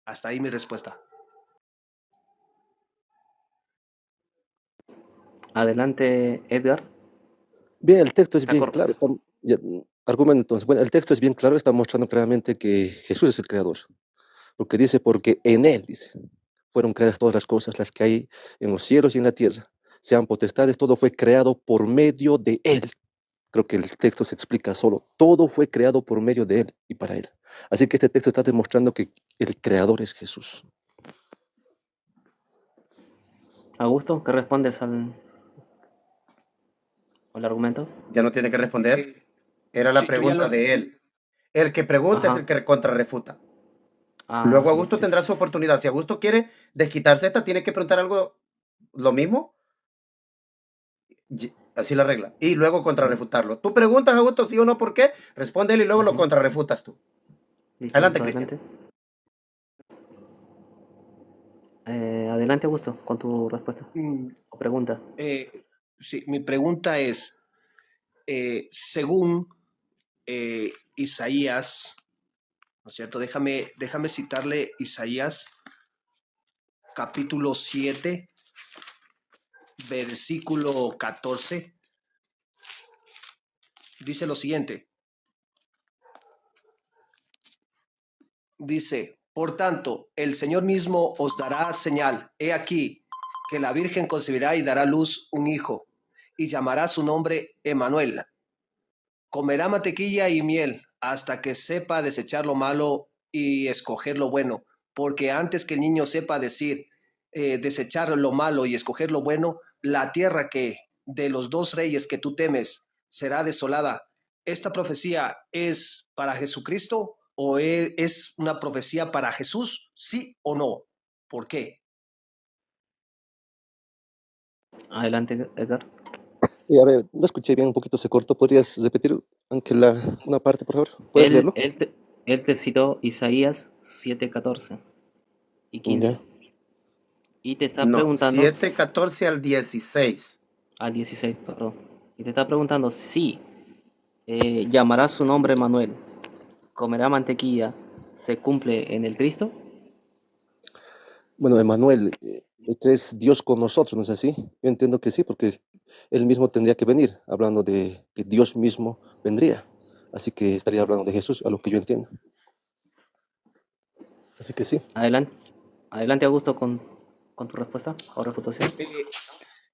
Hasta ahí mi respuesta. Adelante, Edgar. Bien, el texto es Está bien cor- claro. Argumento entonces. Bueno, el texto es bien claro, está mostrando claramente que Jesús es el creador. Lo que dice, porque en él, dice, fueron creadas todas las cosas, las que hay en los cielos y en la tierra. Sean potestades, todo fue creado por medio de él. Creo que el texto se explica solo. Todo fue creado por medio de él y para él. Así que este texto está demostrando que el creador es Jesús. Augusto, ¿qué respondes al argumento? Ya no tiene que responder. Era la Sí, yo ya pregunta lo- de él. El que pregunta es Ajá. el que contrarrefuta. Ah, Luego Augusto listo. tendrá su oportunidad. Si Augusto quiere desquitarse esta, tiene que preguntar algo lo mismo. Así la regla. Y luego contrarrefutarlo. Tú preguntas, Augusto, sí o no, ¿por qué? Responde él y luego lo Ujú. contrarrefutas tú. Listo, Adelante, listo, Cristian. Adelante, Augusto, con tu respuesta o pregunta. Sí, mi pregunta es, según Isaías, ¿no es cierto? Déjame citarle Isaías, capítulo 7, versículo 14. Dice lo siguiente. Dice, por tanto, el Señor mismo os dará señal. He aquí, que la Virgen concebirá y dará a luz un hijo, y llamará su nombre Emmanuel. Comerá mantequilla y miel hasta que sepa desechar lo malo y escoger lo bueno, porque antes que el niño sepa desechar lo malo y escoger lo bueno, la tierra que de los dos reyes que tú temes será desolada. ¿Esta profecía es para Jesucristo o es una profecía para Jesús, sí o no? ¿Por qué? Adelante, Edgar. A ver, no escuché bien, un poquito se cortó. ¿Podrías repetir aunque una parte, por favor? ¿Puedes Él, leerlo? él, te, él te citó Isaías 7:14 y 15. Ya. Y te está No, preguntando, 7, 14 al 16. al 16, perdón. Y te está preguntando si llamará su nombre Manuel, comerá mantequilla, se cumple en el Cristo. Bueno, Emanuel, ¿crees Dios con nosotros, no es así? Yo entiendo que sí, porque Él mismo tendría que venir, hablando de que Dios mismo vendría. Así que estaría hablando de Jesús, a lo que yo entiendo. Así que sí. Adelante Augusto, con tu respuesta o refutación.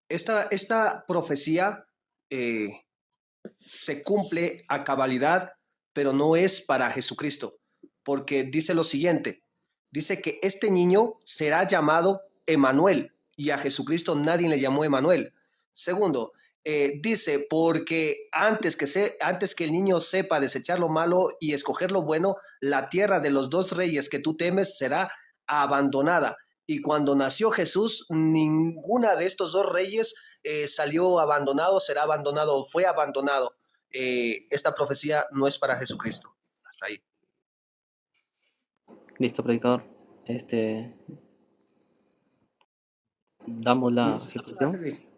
Esta profecía se cumple a cabalidad, pero no es para Jesucristo, porque dice lo siguiente, dice que este niño será llamado Emanuel, y a Jesucristo nadie le llamó Emanuel. Segundo, dice, porque antes que el niño sepa desechar lo malo y escoger lo bueno, la tierra de los dos reyes que tú temes será abandonada. Y cuando nació Jesús, ninguna de estos dos reyes salió abandonado, será abandonado o fue abandonado. Esta profecía no es para Jesucristo. Hasta ahí. Listo, predicador. Damos la ¿Nos escucha, situación. Selvi?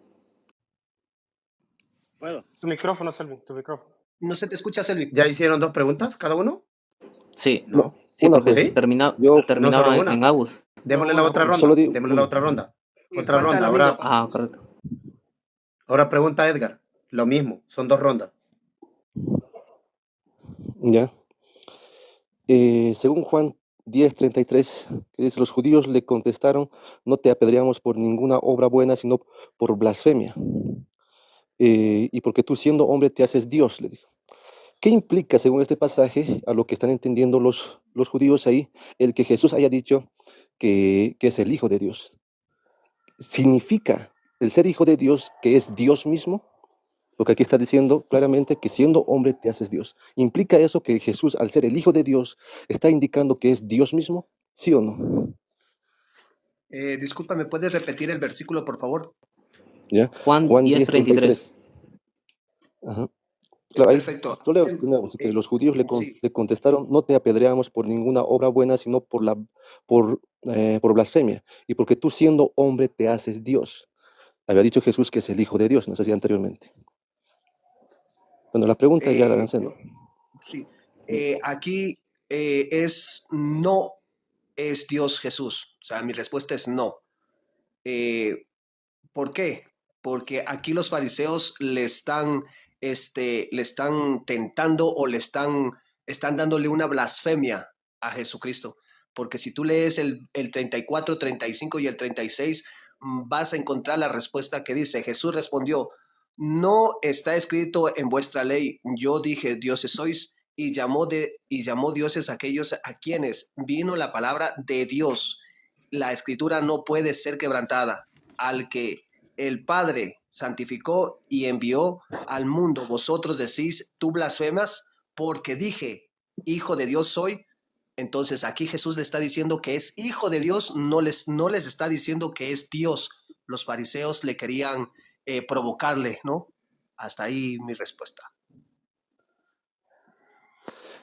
¿Puedo? Tu micrófono, Selvin, tu micrófono. No se te escucha, Selvi. ¿Ya hicieron 2 preguntas cada uno? Sí, No. sí, Una porque fue. ¿Sí? Yo terminaba solo en, una. Agus. Démosle No, la otra solo ronda. di Démosle la una. otra ronda. Y Otra falta ronda. la mía. Correcto. Ahora pregunta Edgar. Lo mismo. Son 2 rondas. Ya. Según Juan 10:33, que dice, los judíos le contestaron, no te apedreamos por ninguna obra buena, sino por blasfemia. Y porque tú siendo hombre te haces Dios, le dijo. ¿Qué implica, según este pasaje, a lo que están entendiendo los judíos ahí, el que Jesús haya dicho que es el Hijo de Dios? ¿Significa el ser Hijo de Dios que es Dios mismo? Lo que aquí está diciendo claramente que siendo hombre te haces Dios. ¿Implica eso que Jesús, al ser el Hijo de Dios, está indicando que es Dios mismo? ¿Sí o no? Disculpa, ¿me puedes repetir el versículo, por favor? ¿Ya? Juan Juan 10:33. 10:33. Ajá. Claro, ahí Perfecto. lo leo de nuevo, así que los judíos Sí. le contestaron, no te apedreamos por ninguna obra buena, sino por blasfemia, y porque tú siendo hombre te haces Dios. Había dicho Jesús que es el Hijo de Dios, nos hacía anteriormente. Bueno, la pregunta ya la lancé, ¿no? Sí. Aquí no es Dios Jesús. O sea, mi respuesta es no. ¿Por qué? Porque aquí los fariseos le están tentando o están dándole una blasfemia a Jesucristo. Porque si tú lees el 34, 35 y el 36, vas a encontrar la respuesta que dice, Jesús respondió, no está escrito en vuestra ley, yo dije, dioses sois, y llamó dioses a aquellos a quienes vino la palabra de Dios. La escritura no puede ser quebrantada. Al que el Padre santificó y envió al mundo, vosotros decís, tú blasfemas, porque dije, Hijo de Dios soy. Entonces aquí Jesús le está diciendo que es Hijo de Dios, no les está diciendo que es Dios. Los fariseos le querían provocarle, ¿no? Hasta ahí mi respuesta.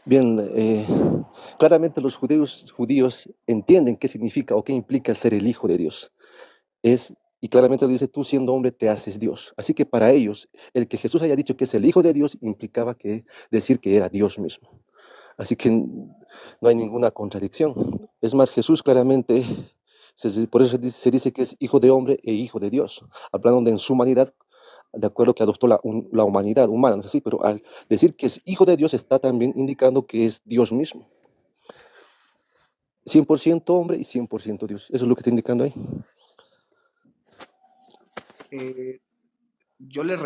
Bien, claramente los judíos entienden qué significa o qué implica ser el Hijo de Dios. Y claramente le dice, tú siendo hombre te haces Dios. Así que para ellos, el que Jesús haya dicho que es el Hijo de Dios implicaba decir que era Dios mismo. Así que no hay ninguna contradicción. Es más, Jesús claramente, por eso se dice que es Hijo de hombre e Hijo de Dios, hablando de en su humanidad, de acuerdo que adoptó la humanidad humana, no es así, pero al decir que es Hijo de Dios está también indicando que es Dios mismo. 100% hombre y 100% Dios. Eso es lo que está indicando ahí. Yo le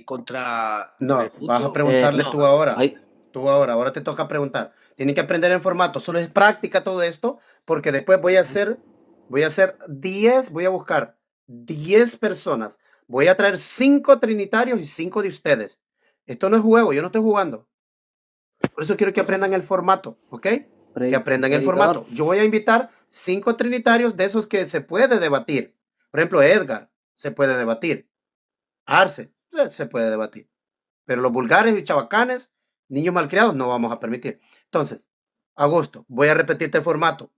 contra... No, refuto. vas a preguntarle no, tú ahora. ahí- Ahora te toca preguntar. Tienen que aprender el formato. Solo es práctica todo esto, porque después voy a hacer 10, voy a buscar 10 personas. Voy a traer 5 trinitarios y 5 de ustedes. Esto no es juego, yo no estoy jugando. Por eso quiero que aprendan el formato, ¿ok? Que aprendan el Predicador, formato. Yo voy a invitar 5 trinitarios de esos que se puede debatir. Por ejemplo, Edgar se puede debatir. Arce se puede debatir. Pero los vulgares y chabacanes, niños malcriados, no vamos a permitir. Entonces, Augusto, voy a repetirte el formato.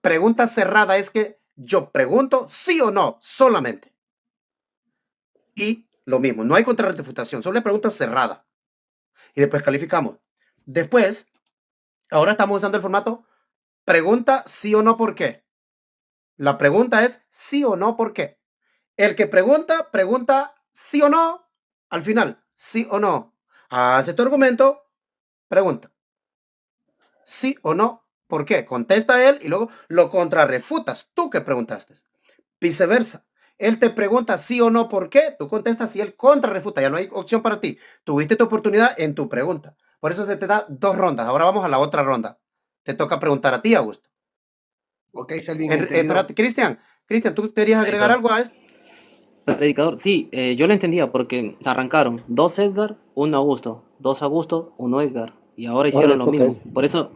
Pregunta cerrada es que yo pregunto sí o no, solamente. Y lo mismo, no hay contrarrefutación, solo es pregunta cerrada. Y después calificamos. Después, ahora estamos usando el formato pregunta sí o no por qué. La pregunta es sí o no por qué. El que pregunta, pregunta sí o no al final, sí o no. Hace tu argumento, pregunta sí o no por qué. Contesta él y luego lo contrarrefutas, tú que preguntaste. Viceversa. Él te pregunta sí o no por qué, tú contestas y él contrarrefuta, ya no hay opción para ti. Tuviste tu oportunidad en tu pregunta. Por eso se te da 2 rondas. Ahora vamos a la otra ronda. Te toca preguntar a ti, Augusto. Ok, Selvin, entendido. Espérate, Cristian, ¿tú querías agregar algo a esto? predicador, sí, yo lo entendía porque arrancaron 2 Edgar, 1 Augusto, 2 Augusto, 1 Edgar, y ahora Ahora hicieron le lo toca a mismo. él.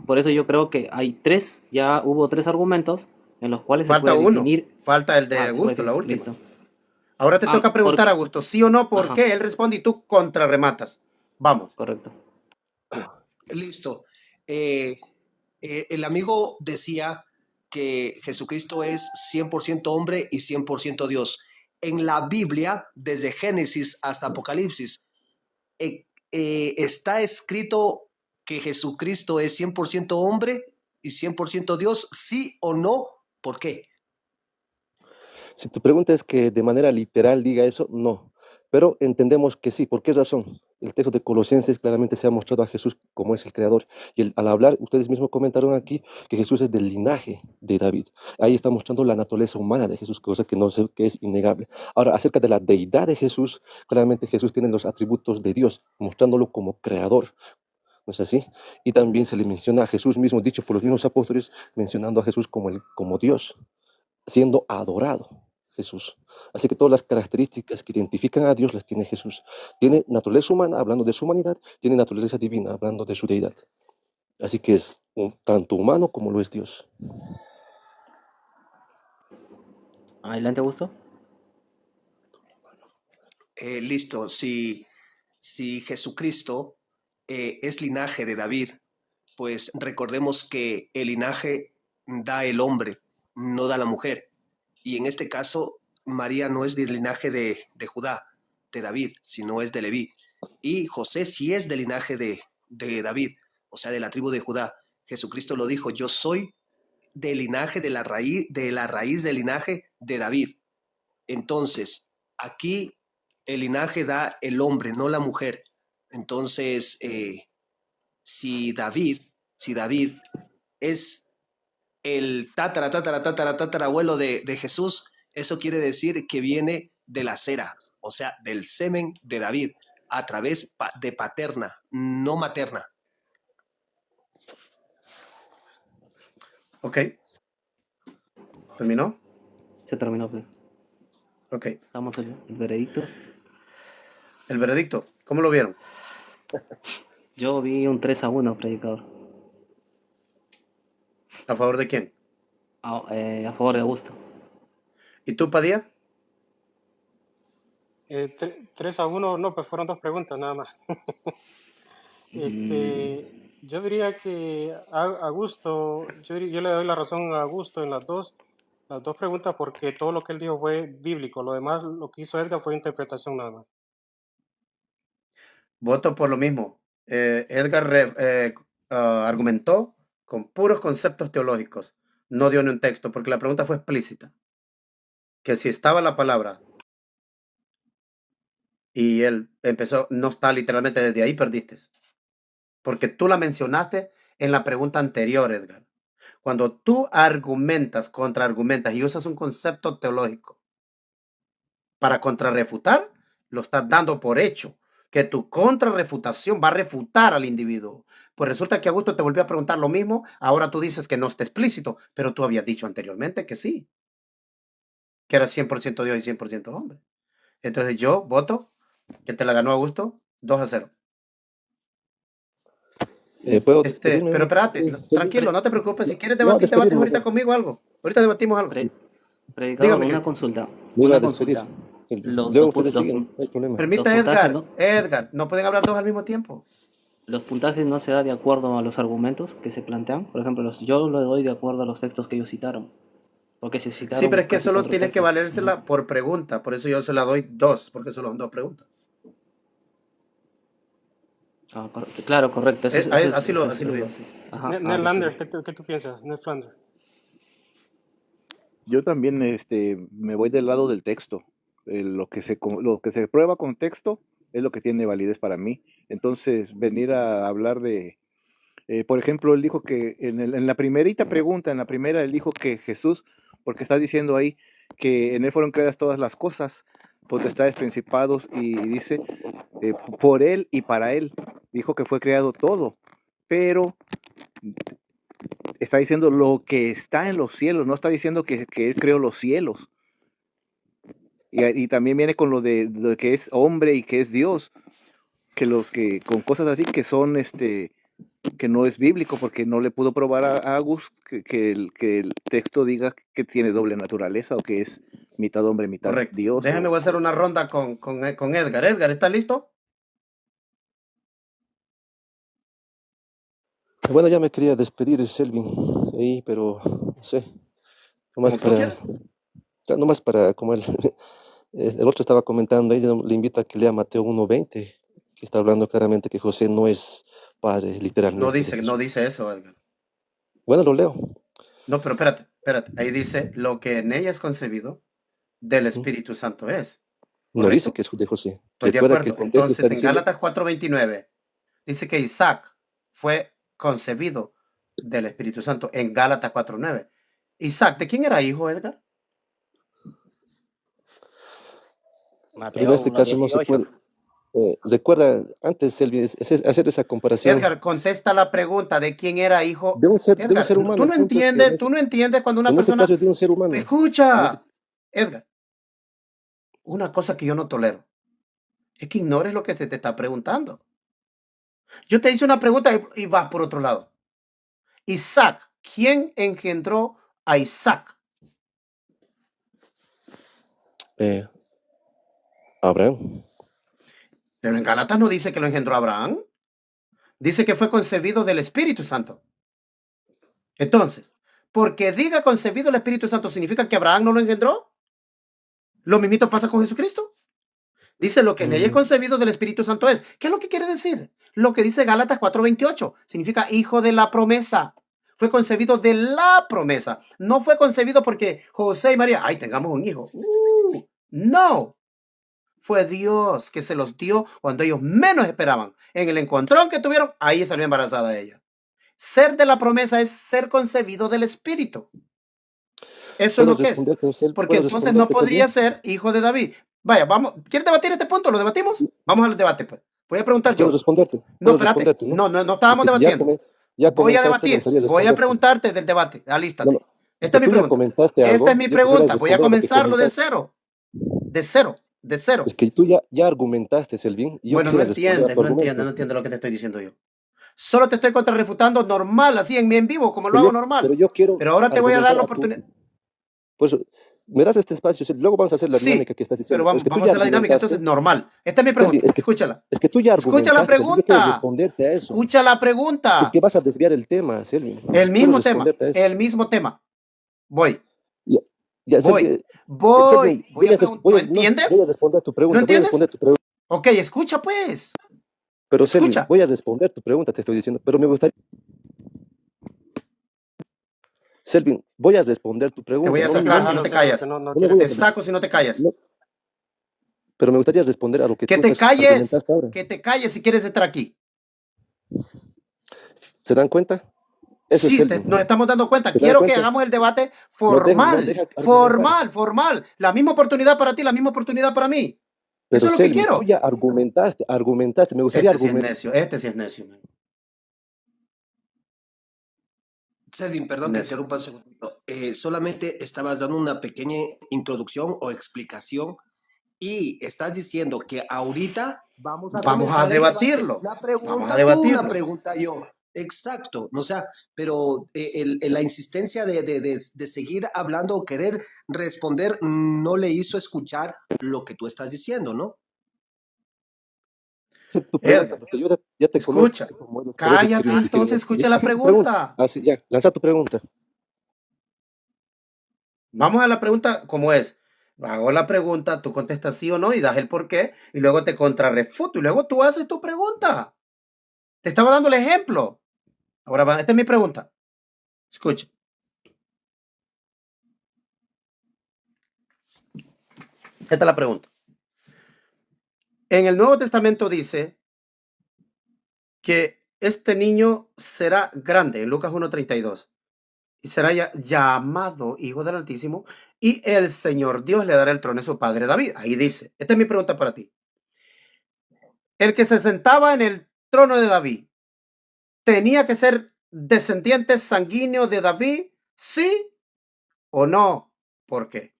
Por eso yo creo que hay 3, ya hubo 3 argumentos en los cuales se Falta puede uno. definir. Falta el de Se puede Augusto, la definir, última. listo. Ahora te toca preguntar a Porque, Augusto, sí o no, por ajá, qué. Él responde y tú contrarrematas. Vamos. correcto. Listo. El amigo decía que Jesucristo es 100% hombre y 100% Dios. En la Biblia, desde Génesis hasta Apocalipsis, está escrito que Jesucristo es 100% hombre y 100% Dios, sí o no, ¿por qué? Si tu pregunta es que de manera literal diga eso, no. Pero entendemos que sí. ¿Por qué razón? El texto de Colosenses claramente se ha mostrado a Jesús como es el creador. Y al hablar, ustedes mismos comentaron aquí que Jesús es del linaje de David. Ahí está mostrando la naturaleza humana de Jesús, cosa que no sé, que es innegable. Ahora, acerca de la deidad de Jesús, claramente Jesús tiene los atributos de Dios, mostrándolo como creador. ¿No es así? Y también se le menciona a Jesús mismo, dicho por los mismos apóstoles, mencionando a Jesús como Dios, siendo adorado Jesús. Así que todas las características que identifican a Dios las tiene Jesús. Tiene naturaleza humana, hablando de su humanidad, tiene naturaleza divina, hablando de su deidad. Así que es tanto humano como lo es Dios. Adelante, Augusto. Listo. Si Jesucristo es linaje de David, pues recordemos que el linaje da el hombre, no da la mujer. Y en este caso, María no es del linaje de Judá, de David, sino es de Leví. Y José sí es del linaje de David, o sea, de la tribu de Judá. Jesucristo lo dijo, yo soy del linaje, de la raíz del linaje de David. Entonces, aquí el linaje da el hombre, no la mujer. Entonces, si David es el tatarabuelo de Jesús, eso quiere decir que viene de la cera, o sea, del semen de David, a través de paterna, no materna. Ok. ¿Terminó? Se terminó, pues. Ok. Damos el veredicto. El veredicto, ¿cómo lo vieron? Yo vi un 3-1, predicador. ¿A favor de quién? A favor de Augusto. ¿Y tú, Padilla? 3-1, no, pues fueron 2 preguntas nada más. Yo diría que Augusto, yo le doy la razón a Augusto en las dos preguntas porque todo lo que él dijo fue bíblico, lo demás, lo que hizo Edgar fue interpretación nada más. Voto por lo mismo. Edgar argumentó con puros conceptos teológicos. No dio ni un texto porque la pregunta fue explícita. Que si estaba la palabra y él empezó, no está literalmente, desde ahí perdiste. Porque tú la mencionaste en la pregunta anterior, Edgar. Cuando tú argumentas, contraargumentas y usas un concepto teológico para contrarrefutar, lo estás dando por hecho, que tu contrarrefutación va a refutar al individuo. Pues resulta que Augusto te volvió a preguntar lo mismo, ahora tú dices que no está explícito, pero tú habías dicho anteriormente que sí, que era 100% Dios y 100% hombre. Entonces yo voto que te la ganó Augusto 2-0. ¿Puedo Pero despedirme? espérate, Selvin? tranquilo, no te preocupes. Si quieres No, debates despedirme. ahorita conmigo algo. Ahorita debatimos algo. Predicador, Dígame, una Kevin. consulta. Me iba Una a despedir. consulta. Selvin. Los, Luego los, pu- ustedes los siguen, pun- no hay problema. Permita, los puntajes no, Edgar, no pueden hablar dos al mismo tiempo. los puntajes no se da de acuerdo a los argumentos que se plantean. Por ejemplo, yo lo doy de acuerdo a los textos que ellos citaron. Porque se Sí, citaron pero es que casi solo 4 tienes que textos. valérsela por pregunta. Por eso yo se la doy 2, porque solo son 2 preguntas. Claro, correcto. Así lo veo. Sí. Ajá, Ned Lander, perfecto. ¿qué tú piensas? Ned Lander. Yo también me voy del lado del texto. Lo que se prueba con texto es lo que tiene validez para mí. Entonces, venir a hablar por ejemplo, él dijo que en la primerita pregunta, en la primera, él dijo que Jesús, porque está diciendo ahí que en él fueron creadas todas las cosas, potestades, principados, y dice, por él y para él. Dijo que fue creado todo, pero está diciendo lo que está en los cielos, no está diciendo que él creó los cielos. Y también viene con lo de que es hombre y que es Dios, que con cosas así que son que no es bíblico, porque no le pudo probar a Agus que el texto diga que tiene doble naturaleza o que es mitad hombre, mitad Correcto. Dios. Déjame, voy a hacer una ronda con Edgar. Edgar, ¿estás listo? Bueno, ya me quería despedir, Selvin, ahí, pero no sé. Nomás Como tú quieras. nomás para, como el otro estaba comentando, ahí le invito a que lea Mateo 1:20, que está hablando claramente que José no es padre, literalmente. No dice eso, Edgar. Bueno, lo leo. No, pero espérate. Ahí dice, lo que en ella es concebido, del Espíritu Santo es. No ¿Correcto? dice que es de José. Estoy de Recuerda acuerdo. que el contexto Entonces, está en diciendo, Gálatas 4:29, dice que Isaac fue concebido del Espíritu Santo. En Gálatas 4:9. Isaac, ¿de quién era hijo, Edgar? pero en Mateo este caso no se 1:18. puede. Recuerda, antes, Selvin, hacer esa comparación Edgar, contesta la pregunta de quién era hijo. de un ser Edgar, humano. tú no El punto es que entiendes, tú no entiendes cuando una en ese persona... caso es de un ser humano. Escucha, Edgar, una cosa que yo no tolero es que ignores lo que te está preguntando. Yo te hice una pregunta y vas por otro lado. Isaac, ¿quién engendró a Isaac? Abraham. Pero en Gálatas no dice que lo engendró Abraham. Dice que fue concebido del Espíritu Santo. Entonces, porque diga concebido el Espíritu Santo, ¿significa que Abraham no lo engendró? Lo mismito pasa con Jesucristo. Dice lo que en ella es concebido del Espíritu Santo es. ¿Qué es lo que quiere decir? Lo que dice Gálatas 4:28. Significa hijo de la promesa. Fue concebido de la promesa. No fue concebido porque José y María, ay, tengamos un hijo. No. Fue Dios que se los dio cuando ellos menos esperaban. En el encontrón que tuvieron, ahí salió embarazada ella. Ser de la promesa es ser concebido del Espíritu. Eso es lo que es. Porque entonces no podría ser hijo de David. Vaya, vamos. ¿Quieres debatir este punto? ¿Lo debatimos? Vamos al debate, pues. Voy a preguntar yo. ¿Puedo responderte? No, espérate. No estábamos debatiendo. Voy a debatir. Voy a preguntarte del debate. Alístate. No, Esta es mi pregunta. Esta es mi pregunta. Voy a comenzarlo de cero. De cero. Es que tú ya argumentaste, Selvin. Bueno, no entiendes lo que te estoy diciendo yo. Solo te estoy contrarrefutando normal, así en vivo, como lo hago normal. Pero ahora te voy a dar la oportunidad. Pues me das este espacio, luego vamos a hacer la dinámica que estás diciendo. Pero vamos a hacer la dinámica, entonces normal. Esta es mi pregunta, escúchala. Es que tú ya argumentaste. Escucha la pregunta. Yo responderte a eso. Escucha la pregunta. Es que vas a desviar el tema, Selvin. El mismo tema. Voy. ¿Entiendes? Voy a responder tu pregunta. ¿No entiendes? Ok, escucha pues. Pero Selvin, voy a responder tu pregunta, te estoy diciendo. Pero me gustaría... Selvin, voy a responder tu pregunta. Te voy a sacar si no te callas. Te saco si no te callas. Pero me gustaría responder a lo que tú argumentaste ahora. Que te calles si quieres entrar aquí. ¿Se dan cuenta? Eso sí, es nos estamos dando cuenta. Quiero que hagamos el debate formal. Formal. La misma oportunidad para ti, la misma oportunidad para mí. Pero eso es lo que quiero. Tú ya argumentaste. Me gustaría argumentar. Este sí es necio, man. Selvin, perdón que interrumpa un segundo. Solamente estabas dando una pequeña introducción o explicación y estás diciendo que ahorita vamos a debatirlo. Una pregunta yo. Exacto, o sea, pero la insistencia de seguir hablando o querer responder no le hizo escuchar lo que tú estás diciendo, ¿no? Esa es tu pregunta, Edgar, porque yo ya te conozco, escucha. sé cómo eres, por eso quiero Cállate, insistir en entonces eso. escucha la Lanza tu pregunta. pregunta. Así, ya, lanza tu pregunta. Vamos a la pregunta como es. Hago la pregunta, tú contestas sí o no y das el por qué y luego te contrarrefuto y luego tú haces tu pregunta. Te estaba dando el ejemplo. Ahora va, esta es mi pregunta. Escucha. Esta es la pregunta. En el Nuevo Testamento dice que este niño será grande, en Lucas 1:32, y será llamado Hijo del Altísimo, y el Señor Dios le dará el trono a su padre David. Ahí dice. Esta es mi pregunta para ti. El que se sentaba en el trono de David, ¿tenía que ser descendiente sanguíneo de David? ¿Sí o no? ¿Por qué?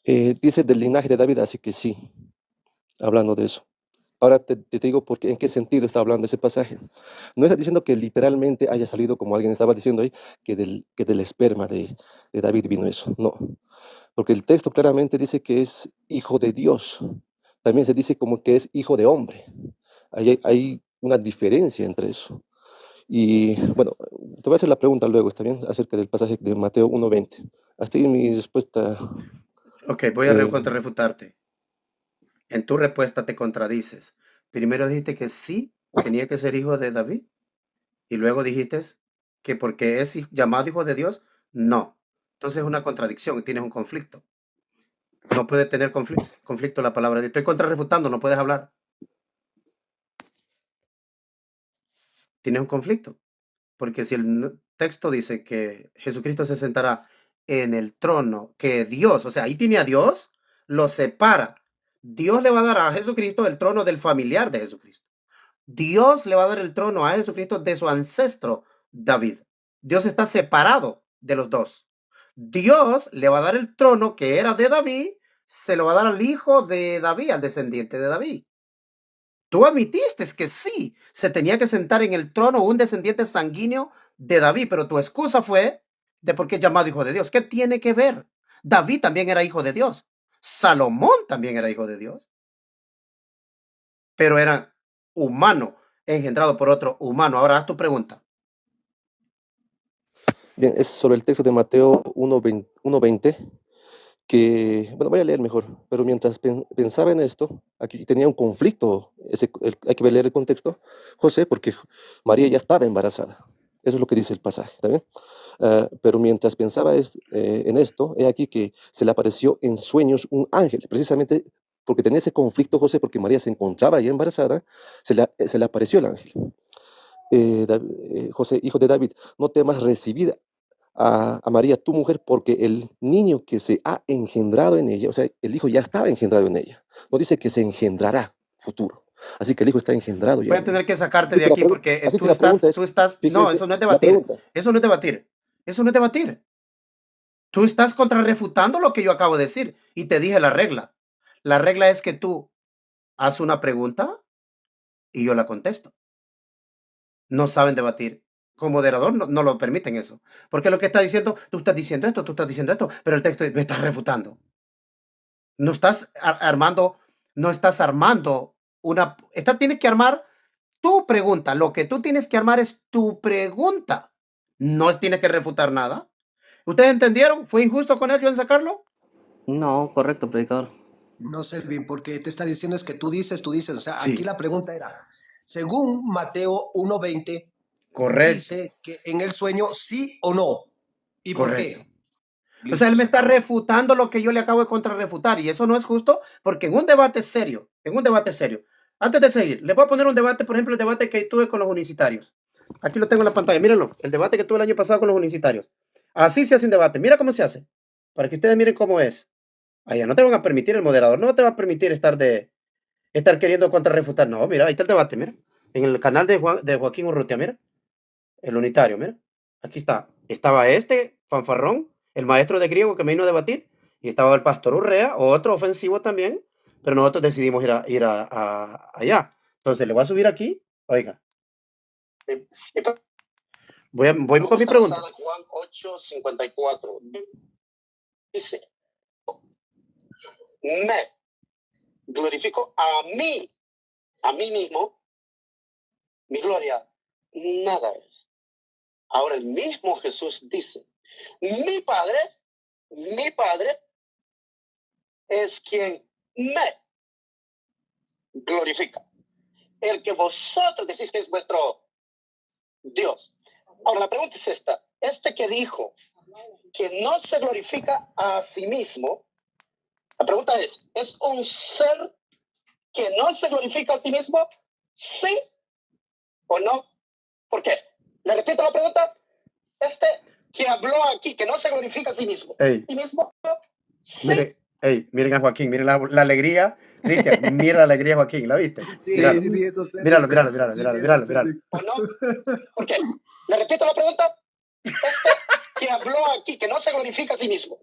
Dice del linaje de David, así que sí, hablando de eso. Ahora te digo en qué sentido está hablando ese pasaje. No está diciendo que literalmente haya salido, como alguien estaba diciendo ahí, que del esperma de David vino eso. No, porque el texto claramente dice que es hijo de Dios. También se dice como que es hijo de hombre. Hay una diferencia entre eso. Y bueno, te voy a hacer la pregunta luego, ¿está bien? Acerca del pasaje de Mateo 1:20. Hasta ahí mi respuesta. Ok, voy a eh, contrarrefutarte. En tu respuesta te contradices. Primero dijiste que sí, tenía que ser hijo de David. Y luego dijiste que porque es llamado hijo de Dios, no. Entonces es una contradicción, tienes un conflicto. No puede tener conflicto la palabra de Dios. Estoy contrarrefutando, no puedes hablar. Tienes un conflicto. Porque si el texto dice que Jesucristo se sentará en el trono que Dios, o sea, ahí tiene a Dios, lo separa. Dios le va a dar a Jesucristo el trono del familiar de Jesucristo. Dios le va a dar el trono a Jesucristo de su ancestro David. Dios está separado de los dos. Dios le va a dar el trono que era de David, se lo va a dar al hijo de David, al descendiente de David. Tú admitiste que sí, se tenía que sentar en el trono un descendiente sanguíneo de David, pero tu excusa fue de por qué es llamado hijo de Dios. ¿Qué tiene que ver? David también era hijo de Dios. Salomón también era hijo de Dios, pero era humano, engendrado por otro humano. Ahora haz tu pregunta. Bien, es sobre el texto de Mateo 1:20, que, bueno, voy a leer mejor, pero mientras pensaba en esto, aquí tenía un conflicto, hay que leer el contexto, José, porque María ya estaba embarazada. Eso es lo que dice el pasaje, ¿está bien? Pero mientras pensaba en esto, he aquí que se le apareció en sueños un ángel, precisamente porque tenía ese conflicto, José, porque María se encontraba ya embarazada, se le apareció el ángel. José, hijo de David, no temas recibir a María, tu mujer, porque el niño que se ha engendrado en ella, o sea, el hijo ya estaba engendrado en ella. No dice que se engendrará futuro. Así que el hijo está engendrado ya Voy a en ella. tener que sacarte Así de que la, aquí porque así que la pregunta es, no, fíjense, eso no es la debatir. pregunta, Eso no es debatir. Eso no es debatir. Tú estás contrarrefutando lo que yo acabo de decir y te dije la regla. La regla es que tú haces una pregunta y yo la contesto. No saben debatir. Como moderador no lo permiten eso. Porque lo que está diciendo, tú estás diciendo esto, pero el texto me está refutando. No estás armando, no estás armando tienes que armar tu pregunta. Lo que tú tienes que armar es tu pregunta. No tienes que refutar nada. ¿Ustedes entendieron? ¿Fue injusto con él yo en sacarlo? No, correcto, predicador. No, Selvin, porque te está diciendo es que tú dices, o sea, aquí Sí, la pregunta era, según Mateo 1:20, correcto, dice que en el sueño sí o no. ¿Y por correcto. qué? O sea, Listo, él me se está acabó. refutando lo que yo le acabo de contrarrefutar y eso no es justo porque en un debate serio, antes de seguir, le voy a poner un debate, por ejemplo, el debate que tuve con los unicitarios. Aquí lo tengo en la pantalla, mírenlo, el debate que tuve el año pasado con los unicitarios. Así se hace un debate, mira cómo se hace, para que ustedes miren cómo es. Allá no te van a permitir, el moderador no te va a permitir estar queriendo contrarrefutar. No, mira, ahí está el debate, mira. En el canal de Joaquín Urrutia, mira. El unitario, mira. Aquí está. Estaba este fanfarrón, el maestro de griego que me vino a debatir, y estaba el pastor Urrea, otro ofensivo también, pero nosotros decidimos allá. Entonces, le voy a subir aquí, oiga, voy con mi pregunta. Juan 8:54. Dice, me glorifico a mí mismo, mi gloria nada es. Ahora el mismo Jesús dice, mi Padre es quien me glorifica. El que vosotros decís que es vuestro Dios. Ahora la pregunta es esta. Este que dijo que no se glorifica a sí mismo, la pregunta ¿es un ser que no se glorifica a sí mismo? ¿Sí o no? ¿Por qué? Le repito la pregunta. Este que habló aquí, que no se glorifica a sí mismo. Ey, ¿Sí mismo? ¿Sí? miren a Joaquín, miren la alegría. Cristian, mira la alegría de Joaquín, ¿la viste? Sí, Míralo, sí, vi eso, míralo, Cedric. míralo, Sí, míralo, vi míralo, eso, míralo. Cedric. ¿O no? ¿Por qué? Le repito la pregunta. Este que habló aquí, que no se glorifica a sí mismo,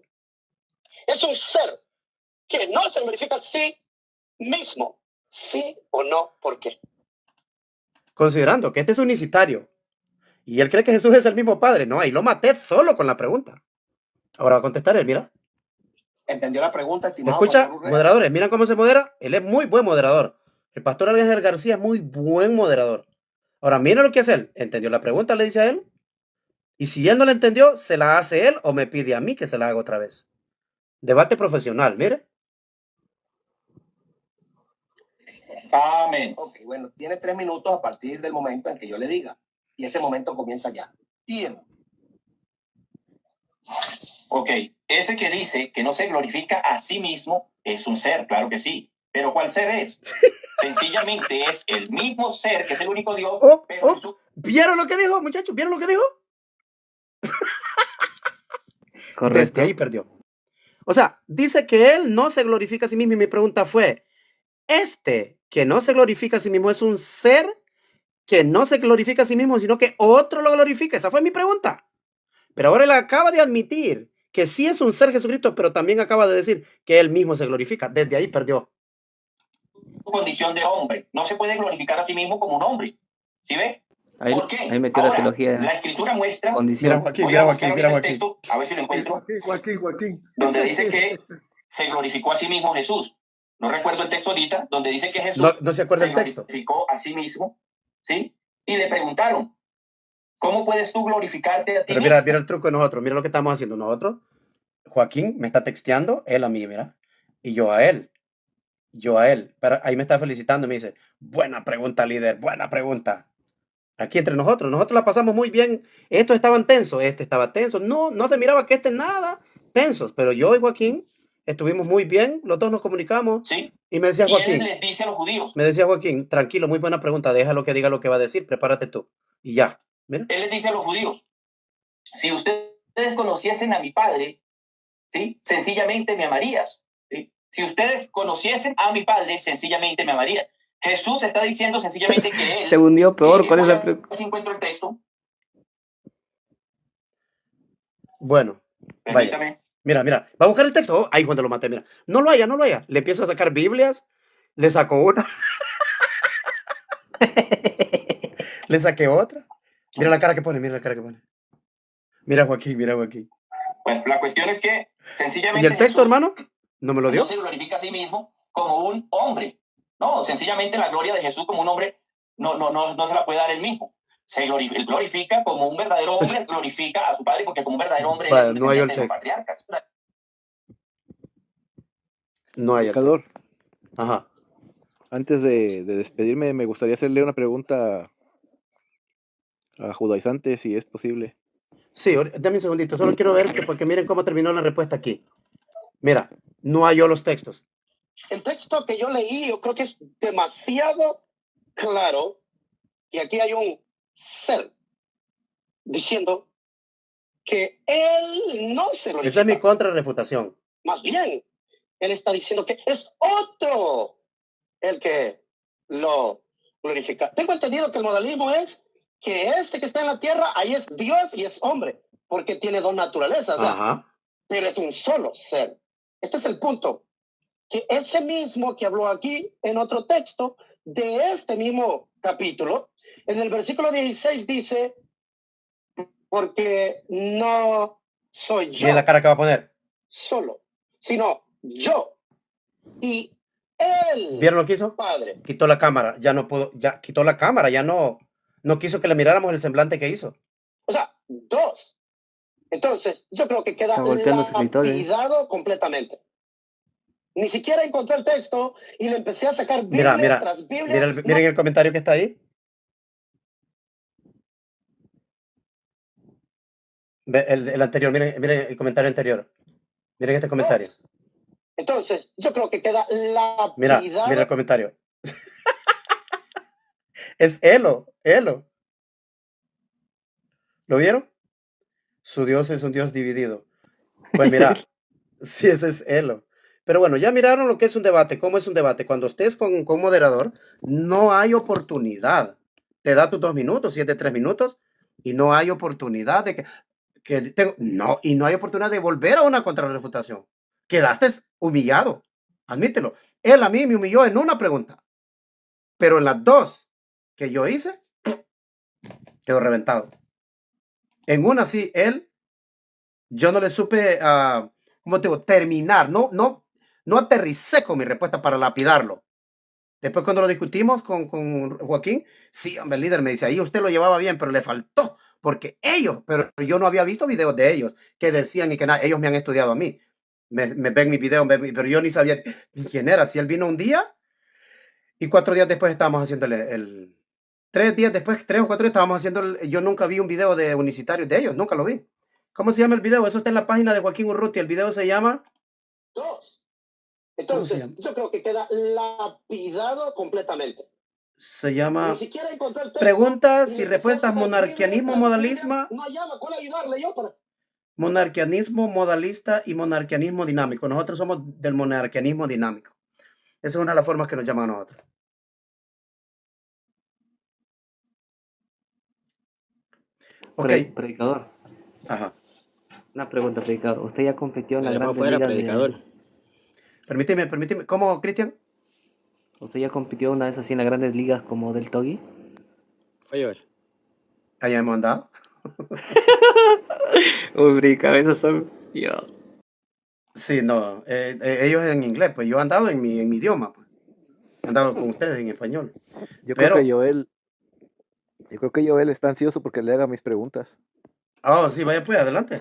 es un ser que no se glorifica a sí mismo. ¿Sí o no? ¿Por qué? Considerando que este es unicitario y él cree que Jesús es el mismo Padre, no, ahí lo maté solo con la pregunta. Ahora va a contestar él, mira. ¿Entendió la pregunta, ¿Me estimado escucha? Pastor Urrea? Moderadores, miran cómo se modera. Él es muy buen moderador. El pastor Ángel García es muy buen moderador. Ahora, mira lo que hace él. ¿Entendió la pregunta? Le dice a él. Y si él no la entendió, se la hace él o me pide a mí que se la haga otra vez. Debate profesional, mire. Amén. Ok, bueno, tiene 3 minutos a partir del momento en que yo le diga. Y ese momento comienza ya. Tiempo. Ok, ese que dice que no se glorifica a sí mismo es un ser, claro que sí. Pero ¿cuál ser es? Sencillamente es el mismo ser que es el único Dios, pero en su... ¿Vieron lo que dijo, muchachos? ¿Vieron lo que dijo? Correcto. Desde ahí perdió. O sea, dice que él no se glorifica a sí mismo y mi pregunta fue, ¿este que no se glorifica a sí mismo es un ser que no se glorifica a sí mismo, sino que otro lo glorifica? Esa fue mi pregunta. Pero ahora él acaba de admitir que sí es un ser Jesucristo, pero también acaba de decir que él mismo se glorifica. Desde ahí perdió. condición de hombre. No se puede glorificar a sí mismo como un hombre. ¿Sí ve? Ahí, ¿Por qué? ahí metió la Ahora, teología la escritura muestra... Mira, condición. Joaquín, Voy mira, a Joaquín, buscar mira, ahorita el Joaquín. texto, a ver si lo encuentro, Joaquín. donde dice que se glorificó a sí mismo Jesús. No recuerdo el texto ahorita, donde dice que Jesús No se acuerda el texto. glorificó a sí mismo, ¿sí? Y le preguntaron, ¿cómo puedes tú glorificarte a ti Pero mismo? mira el truco de nosotros. Mira lo que estamos haciendo nosotros. Joaquín me está texteando, él a mí, mira. Y yo a él. Pero ahí me está felicitando y me dice, buena pregunta, líder, buena pregunta. Aquí entre nosotros la pasamos muy bien. Estos estaban tensos, este estaba tenso. No se miraba que nada tensos. Pero yo y Joaquín estuvimos muy bien, los dos nos comunicamos. ¿Sí? Y me decía Y él Joaquín, les dice a los judíos, tranquilo, muy buena pregunta, déjalo que diga lo que va a decir, prepárate tú. Y ya, mira. él les dice a los judíos, si ustedes conociesen a mi Padre, ¿sí? Sencillamente me amarías. ¿Sí? Si ustedes conociesen a mi Padre, sencillamente me amarían. Jesús está diciendo sencillamente que él... Se hundió peor con esa pregunta. Si encuentro el texto. Bueno, Permítame. vaya. Mira, va a buscar el texto. Ahí cuando lo maté, mira. No lo haya. Le empiezo a sacar Biblias, le saco una. Le saqué otra. Mira la cara que pone. Mira Joaquín. Bueno, la cuestión es que sencillamente... ¿Y el texto, Jesús hermano? ¿No me lo dio? no se glorifica a sí mismo como un hombre. No, sencillamente la gloria de Jesús como un hombre no se la puede dar él mismo. Se glorifica como un verdadero hombre, glorifica a su padre, porque como un verdadero hombre él es un No hay el descendiente de los texto. patriarcas. No hay el texto. Pecador, Ajá. antes de despedirme, me gustaría hacerle una pregunta a judaizante, si es posible. Sí, dame un segundito. Solo quiero ver porque miren cómo terminó la respuesta aquí. Mira, no hay los textos. El texto que yo leí, yo creo que es demasiado claro. Y aquí hay un ser diciendo que él no se glorifica. Esa es mi contrarrefutación. Más bien, él está diciendo que es otro el que lo glorifica. Tengo entendido que el modalismo es que este que está en la tierra, ahí es Dios y es hombre, porque tiene dos naturalezas, Ajá. pero es un solo ser. Este es el punto que ese mismo que habló aquí en otro texto de este mismo capítulo, en el versículo 16 dice, porque no soy Miren la yo cara que va a poner. solo, sino yo y él, ¿Vieron lo que hizo? Padre. Quitó la cámara, ya no pudo, ya quitó la cámara, ya no quiso que le miráramos el semblante que hizo. O sea, dos. Entonces, yo creo que queda Está golpeando su escritorio. lapidado completamente. Ni siquiera encontré el texto y le empecé a sacar Mira, Biblia mira, tras Biblia. mira miren el comentario que está ahí. Ve el anterior, miren el comentario anterior. Miren este comentario. Dos. Entonces, yo creo que queda Mira lapidado. el comentario. Es Elo. ¿Lo vieron? Su Dios es un Dios dividido. Pues mira, sí, ese es Elo. Pero bueno, ya miraron lo que es un debate. ¿Cómo es un debate? Cuando estés con moderador, no hay oportunidad. Te da tus 2 minutos, 7, 3 minutos, y no hay oportunidad de no hay oportunidad de volver a una contrarrefutación. Quedaste humillado. Admítelo. Él a mí me humilló en una pregunta, pero en las 2 que yo hice, quedó reventado. En una sí, yo no le supe, ¿cómo te digo? Terminar. No aterricé con mi respuesta para lapidarlo. Después cuando lo discutimos con Joaquín, sí, hombre, el líder me dice, ahí usted lo llevaba bien, pero le faltó, porque pero yo no había visto videos de ellos que decían y que nada, ellos me han estudiado a mí. Me ven mis videos, pero yo ni sabía ni quién era. Si él vino un día y 4 días después estábamos haciéndole 3 días después, 3 o 4 días estábamos haciendo, yo nunca vi un video de unicitarios de ellos, nunca lo vi. ¿Cómo se llama el video? Eso está en la página de Joaquín Urruti. El video se llama... Dos. ¿Cómo se Entonces, llama? yo creo que queda lapidado completamente. Se llama Ni siquiera encontré el texto. Preguntas Y y le empecé a respuestas, sacar monarquianismo, Biblia tras Biblia. modalismo, No hallaba cuál ayudarle yo para... monarquianismo modalista y monarquianismo dinámico. Nosotros somos del monarquianismo dinámico. Esa es una de las formas que nos llaman a nosotros. Ok. Predicador. Ajá. Una pregunta, predicador. ¿Usted ya compitió en la Dale para Grande afuera, Liga predicador. Permíteme. ¿Cómo, Cristian? ¿Usted ya compitió una vez así en las grandes ligas como del Togi? Oye, Allá hemos andado. Uy, predicador, esos son... Dios. Sí, no. Ellos en inglés, pues yo he andado en mi idioma. Pues. He andado con ustedes en español. Yo Pero- creo que Joel está ansioso porque le haga mis preguntas. Oh, sí, vaya pues, adelante.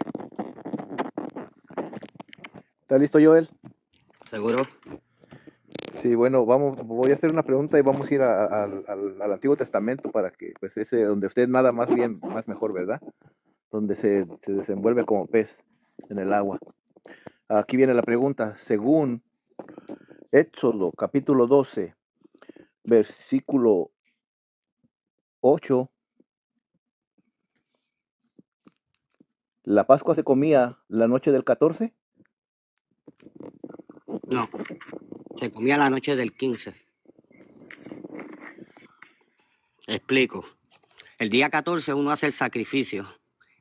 ¿Está listo, Joel? ¿seguro? Sí, bueno, voy a hacer una pregunta y vamos a ir al Antiguo Testamento para que, pues, ese donde usted nada más bien, más mejor, ¿verdad? Donde se desenvuelve como pez en el agua. Aquí viene la pregunta. Según Éxodo, capítulo 12, versículo 8, ¿la Pascua se comía la noche del 14? No. Se comía la noche del 15. Explico. El día 14 uno hace el sacrificio.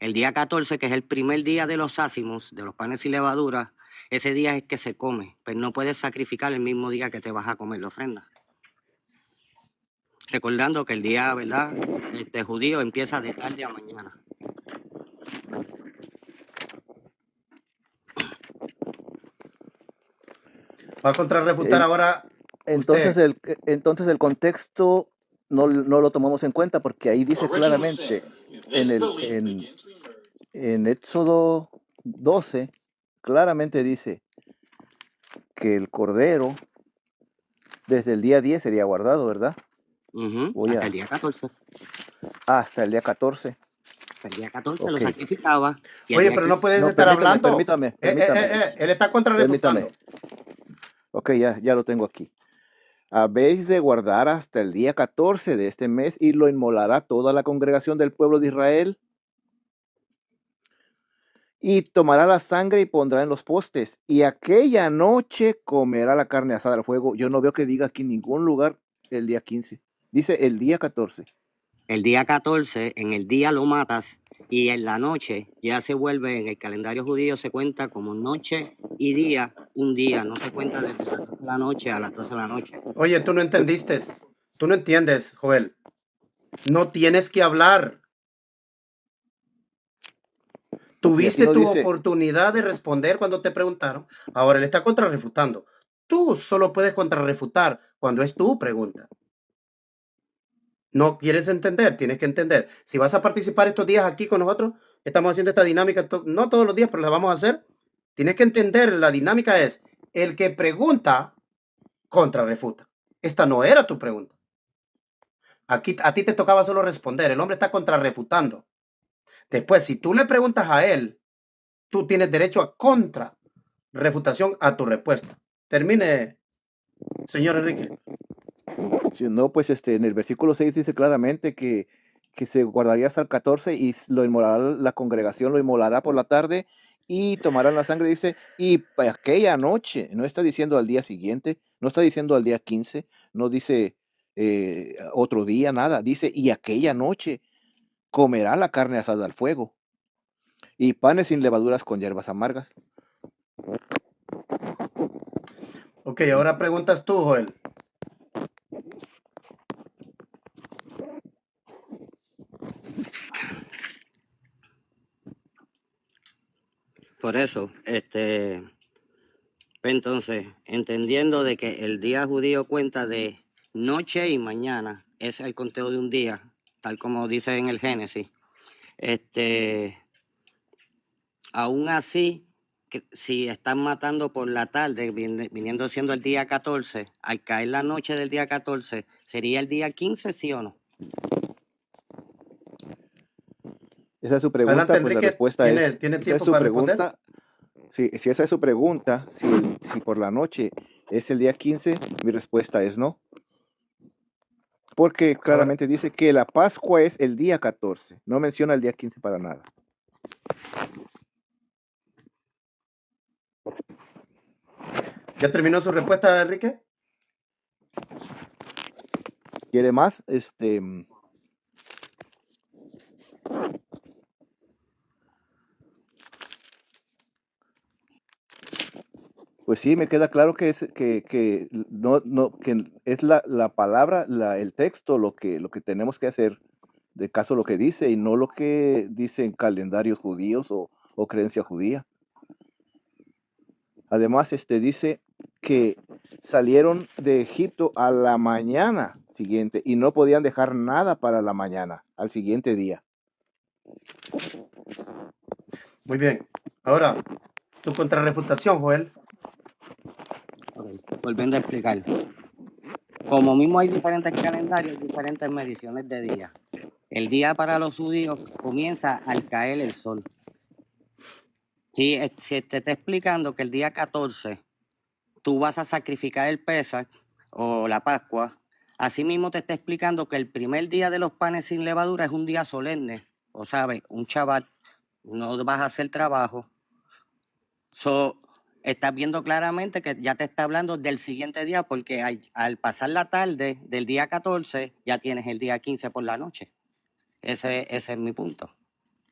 El día 14, que es el primer día de los ácimos, de los panes y levaduras, ese día es que se come. Pero no puedes sacrificar el mismo día que te vas a comer la ofrenda. Recordando que el día, ¿verdad?, judío empieza de tarde a mañana. Va a contrarrefutar ahora. Entonces usted. el contexto no lo tomamos en cuenta porque ahí dice claramente en Éxodo 12, claramente dice que el cordero desde el día 10 sería guardado, ¿verdad? Hasta el día 14. Hasta el día 14. El día 14 Ok. lo sacrificaba. Y el Oye, día pero no 15 puedes No, estar hablando. permítame. Él está contrarrefutando. Permítame. Ok, ya lo tengo aquí. Habéis de guardar hasta el día 14 de este mes y lo inmolará toda la congregación del pueblo de Israel. Y tomará la sangre y pondrá en los postes. Y aquella noche comerá la carne asada al fuego. Yo no veo que diga aquí en ningún lugar el día 15. Dice el día 14. El día 14, en el día lo matas Y en la noche ya se vuelve, en el calendario judío se cuenta como noche y día, un día, no se cuenta desde las 12 de la noche a las 12 de la noche. Oye, tú no entendiste. Tú no entiendes, Joel. No tienes que hablar. Si aquí Tuviste no tu dice, oportunidad de responder cuando te preguntaron. Ahora él está contrarrefutando. Tú solo puedes contrarrefutar cuando es tu pregunta. No quieres entender, tienes que entender. Si vas a participar estos días aquí con nosotros, estamos haciendo esta dinámica, no todos los días, pero la vamos a hacer. Tienes que entender, la dinámica es, el que pregunta, contrarrefuta. Esta no era tu pregunta. Aquí a ti te tocaba solo responder, el hombre está contrarrefutando. Después, si tú le preguntas a él, tú tienes derecho a contrarrefutación a tu respuesta. Termine, señor Enrique. si no, pues en el versículo 6 dice claramente que se guardaría hasta el 14 y lo inmolará la congregación, lo inmolará por la tarde y tomarán la sangre, dice, y aquella noche, no está diciendo al día siguiente, no está diciendo al día 15, no dice otro día, nada, dice, y aquella noche comerá la carne asada al fuego y panes sin levaduras con hierbas amargas. Ok, ahora preguntas tú, Joel. Por eso, entonces, entendiendo de que el día judío cuenta de noche y mañana, es el conteo de un día, tal como dice en el Génesis. Aún así, si están matando por la tarde, viniendo siendo el día 14, al caer la noche del día 14, ¿sería el día 15, sí o no? Esa es su Adelante, pregunta, pues la Enrique. respuesta ¿Tiene esa es tiempo su para responder? pregunta. Si esa es su pregunta, si por la noche es el día 15, mi respuesta es no. Porque Ahora, claramente dice que la Pascua es el día 14, no menciona el día 15 para nada. ¿ya terminó su respuesta, Enrique? ¿Quiere más? Pues sí, me queda claro que es que es la palabra, el texto lo que tenemos que hacer de caso a lo que dice y no lo que dicen calendarios judíos o creencia judía. Además, dice que salieron de Egipto a la mañana siguiente y no podían dejar nada para la mañana, al siguiente día. Muy bien. Ahora, tu contrarrefutación, Joel. Okay. Volviendo a explicar. Como mismo hay diferentes calendarios, diferentes mediciones de días. El día para los judíos comienza al caer el sol. Si te está explicando que el día 14 tú vas a sacrificar el Pesach o la Pascua, asimismo te está explicando que el primer día de los panes sin levadura es un día solemne, o sabes, un Shabbat, no vas a hacer trabajo. Estás viendo claramente que ya te está hablando del siguiente día, porque al pasar la tarde del día 14, ya tienes el día 15 por la noche. Ese es mi punto.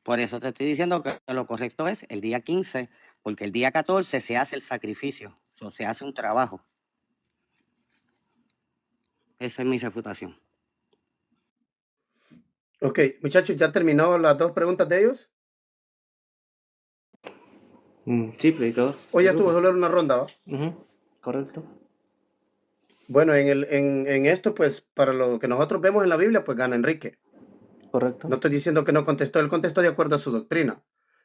Por eso te estoy diciendo que lo correcto es el día 15, porque el día 14 se hace el sacrificio, o se hace un trabajo. Esa es mi refutación. Ok, muchachos, ¿ya terminó las dos preguntas de ellos? Sí, predicador. O ya Yo creo estuvo que solo una ronda, ¿va? sí. Correcto. Bueno, en esto, pues, para lo que nosotros vemos en la Biblia, pues gana Enrique. Correcto. No estoy diciendo que no contestó, él contestó de acuerdo a su doctrina.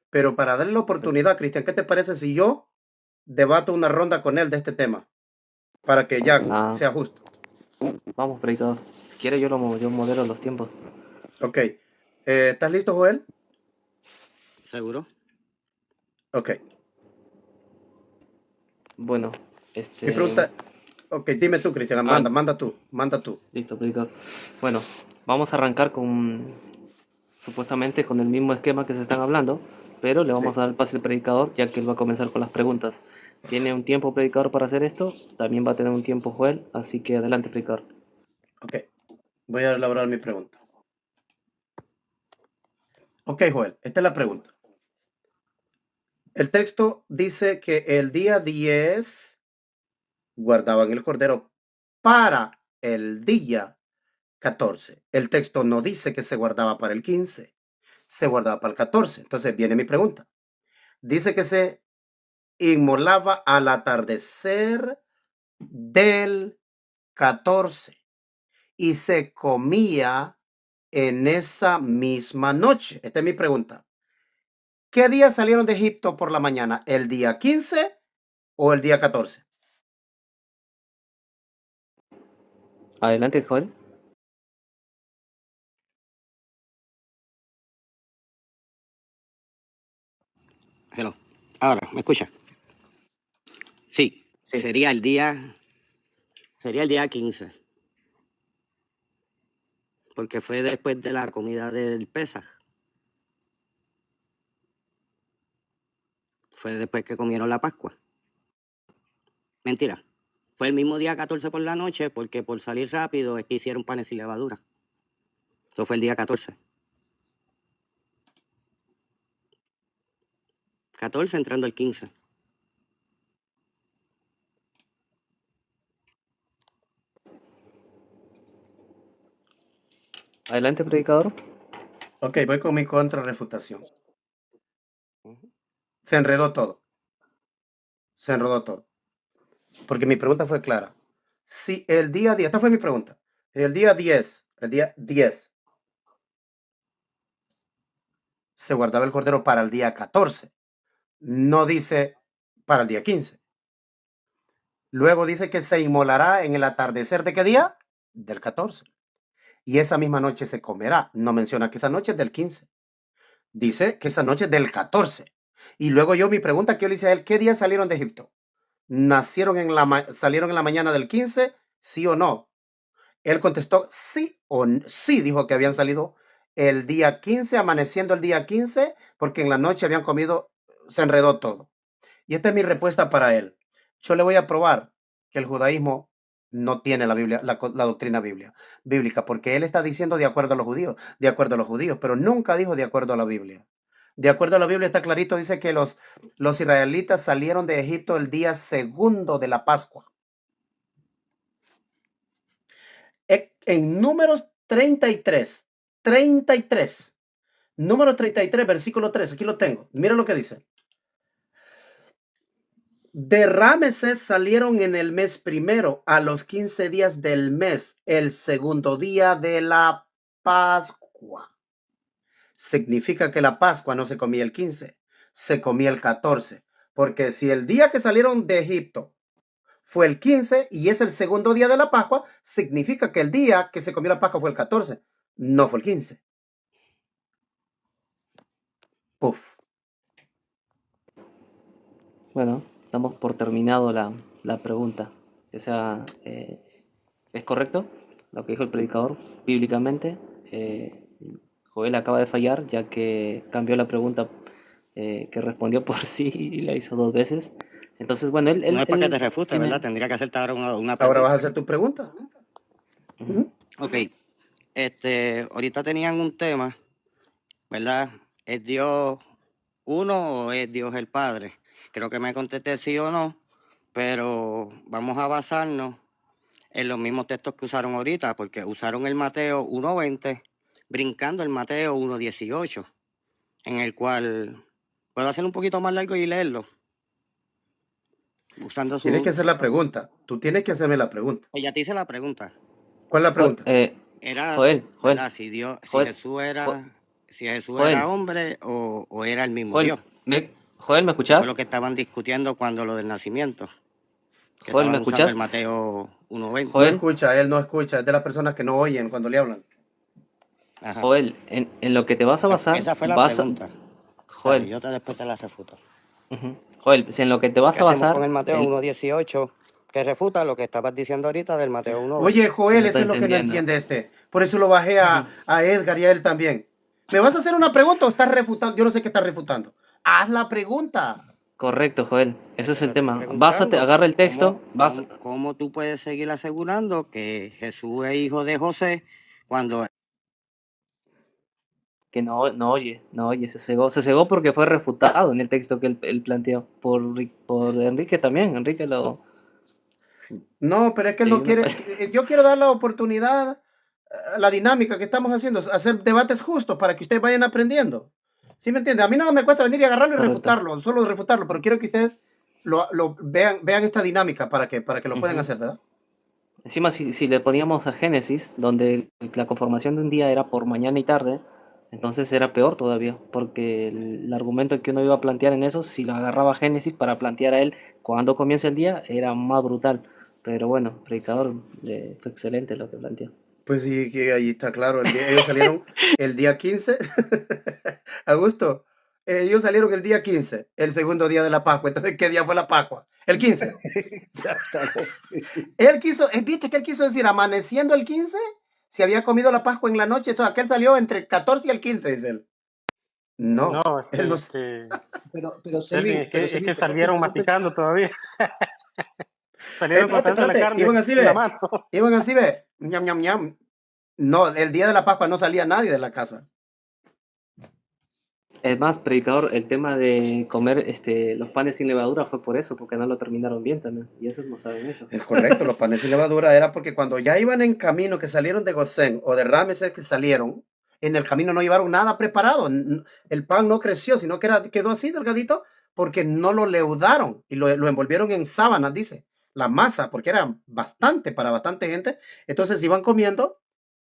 Pero para darle la oportunidad, Cristian, ¿qué te parece si yo debato una ronda con él de este tema? Para que ya sea justo. Vamos, predicador. Si quiere, yo modelo los tiempos. Ok. ¿Estás listo, Joel? ¿Seguro? Ok. Bueno, Mi pregunta... Ok, dime tú, Cristian. Manda tú. Listo, predicador. Bueno, vamos a arrancar supuestamente con el mismo esquema que se están hablando, pero le vamos a dar el pase al predicador, ya que él va a comenzar con las preguntas. Tiene un tiempo predicador para hacer esto, también va a tener un tiempo Joel, así que adelante, predicador. Ok, voy a elaborar mi pregunta. Ok, Joel, esta es la pregunta. El texto dice que el día 10 guardaban el cordero para el día 14. El texto no dice que se guardaba para el 15, se guardaba para el 14. Entonces viene mi pregunta. Dice que se inmolaba al atardecer del 14 y se comía en esa misma noche. Esta es mi pregunta. ¿Qué día salieron de Egipto por la mañana? ¿El día 15 o el día 14? Adelante, Joel. Hello. Ahora, ¿me escucha? Sí, Sí. sería el día 15, porque fue después de la comida del Pesaj. Fue después que comieron la Pascua. Mentira. Fue el mismo día 14 por la noche, porque por salir rápido es que hicieron panes sin levadura. Eso fue el día 14. 14 entrando el 15. Adelante, predicador. Ok, voy con mi contrarrefutación. Ujú. Se enredó todo. Se enredó todo. Porque mi pregunta fue clara. Si el día 10, esta fue mi pregunta. El día 10 se guardaba el cordero para el día 14. No dice para el día 15. Luego dice que se inmolará en el atardecer de qué día? Del 14. Y esa misma noche se comerá. No menciona que esa noche es del 15. Dice que esa noche es del 14. Y luego yo mi pregunta que yo le hice a él, ¿qué día salieron de Egipto? ¿Salieron en la mañana del 15? ¿Sí o no? Él contestó sí o sí, dijo que habían salido el día 15, amaneciendo el día 15, porque en la noche habían comido, se enredó todo. Y esta es mi respuesta para él. Yo le voy a probar que el judaísmo no tiene la Biblia, la doctrina bíblica, porque él está diciendo de acuerdo a los judíos, pero nunca dijo de acuerdo a la Biblia. De acuerdo a la Biblia está clarito, dice que los israelitas salieron de Egipto el día segundo de la Pascua. En Números 33, Números 33, versículo 3, aquí lo tengo. Mira lo que dice. De Rameses salieron en el mes primero, a los 15 días del mes, el segundo día de la Pascua. Significa que la Pascua no se comía el 15, se comía el 14. Porque si el día que salieron de Egipto fue el 15 y es el segundo día de la Pascua, significa que el día que se comió la Pascua fue el 14, no fue el 15. Puf. Bueno, damos por terminado la pregunta. O sea, ¿es correcto lo que dijo el predicador? Bíblicamente, Joel acaba de fallar, ya que cambió la pregunta que respondió por sí y la hizo 2 veces. Entonces, bueno, No es para que te refute, tiene... ¿verdad? Tendría que hacerte ahora una Ahora vas a pregunta. hacer tu pregunta. Ujú. Ok. Ahorita tenían un tema, ¿verdad? ¿Es Dios uno o es Dios el Padre? Creo que me contesté sí o no, pero vamos a basarnos en los mismos textos que usaron ahorita, porque usaron el Mateo 1.20, brincando el Mateo 1.18, en el cual puedo hacer un poquito más largo y leerlo. Usando Tienes que su... hacer la pregunta. Tú tienes que hacerme la pregunta. Ya te hice la pregunta. ¿Cuál es la pregunta? Era, Joel, ¿verdad? Si Jesús Joel, era hombre o era el mismo Joel, Dios. Joel, ¿me Fue escuchás? lo que estaban discutiendo cuando lo del nacimiento. Que Joel, ¿me estaban usando escuchás? el Mateo 1.20. No Joel, escucha, él no escucha. Es de las personas que no oyen cuando le hablan. Ajá. Joel, en lo que te vas a basar, Esa fue la pregunta. Joel, Yo después te la refuto. Joel, si en lo que te vas ¿Qué a hacemos basar, con el Mateo 1.18? Que refuta lo que estabas diciendo ahorita del Mateo 1.20. Oye, Joel, No eso estoy es lo que no entendiendo. entiende Por eso lo bajé a Edgar y a él también. ¿Me vas a hacer una pregunta o estás refutando? Yo no sé qué estás refutando. Haz la pregunta. Correcto, Joel, ese es el Estoy tema. preguntando, Básate, agarra el texto, ¿cómo tú puedes seguir asegurando que Jesús es hijo de José cuando que no oye, se cegó porque fue refutado en el texto que él planteó por Enrique también. Enrique lo... No, pero es que él Sí, no quiere. Yo quiero dar la oportunidad, la dinámica que estamos haciendo, hacer debates justos para que ustedes vayan aprendiendo. ¿Sí me entiende? A mí nada me cuesta venir y agarrarlo y Correcto. refutarlo, solo refutarlo, pero quiero que ustedes lo vean esta dinámica para que lo puedan hacer, ¿verdad? Encima, si le poníamos a Génesis, donde la conformación de un día era por mañana y tarde, entonces era peor todavía, porque el argumento que uno iba a plantear en eso, si lo agarraba a Génesis para plantear a él cuando comienza el día, era más brutal. Pero bueno, predicador, fue excelente lo que planteó. Pues sí, que ahí está claro. Ellos salieron el día 15. Augusto, ellos salieron el día 15, el segundo día de la Pascua. Entonces, ¿qué día fue la Pascua? El 15. Exactamente. ¿Viste que él quiso decir amaneciendo el 15? Si había comido la Pascua en la noche, entonces aquel salió entre el 14 y el 15, dice él. No, No, él no. Pero Selvin, es que Selvin, salieron perdón que- masticando todavía. Salieron Espérate, cortándose la espérate, carne iban así, en la ve. mano. Iban así, ve. Ñam, ñam, ñam. No, el día de la Pascua no salía nadie de la casa. Es más, predicador, el tema de comer los panes sin levadura fue por eso, porque no lo terminaron bien también. Y eso no saben ellos. Es correcto, los panes sin levadura era porque cuando ya iban en camino, que salieron de Gosén o de Rameses que salieron, en el camino no llevaron nada preparado. El pan no creció, sino que quedó así delgadito porque no lo leudaron y lo envolvieron en sábanas, dice, la masa, porque era bastante para bastante gente. Entonces iban comiendo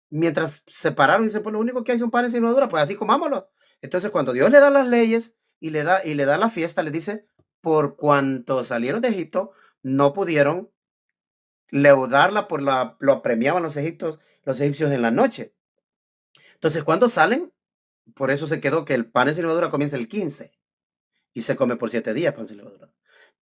mientras se pararon y dicen, pues lo único que hay son panes sin levadura, pues así comámoslo. Entonces cuando Dios le da las leyes y le da la fiesta, le dice, por cuanto salieron de Egipto, no pudieron leudarla lo apremiaban los egipcios en la noche. Entonces, cuando salen, por eso se quedó que el pan sin levadura comienza el 15 y se come por 7 días pan sin levadura.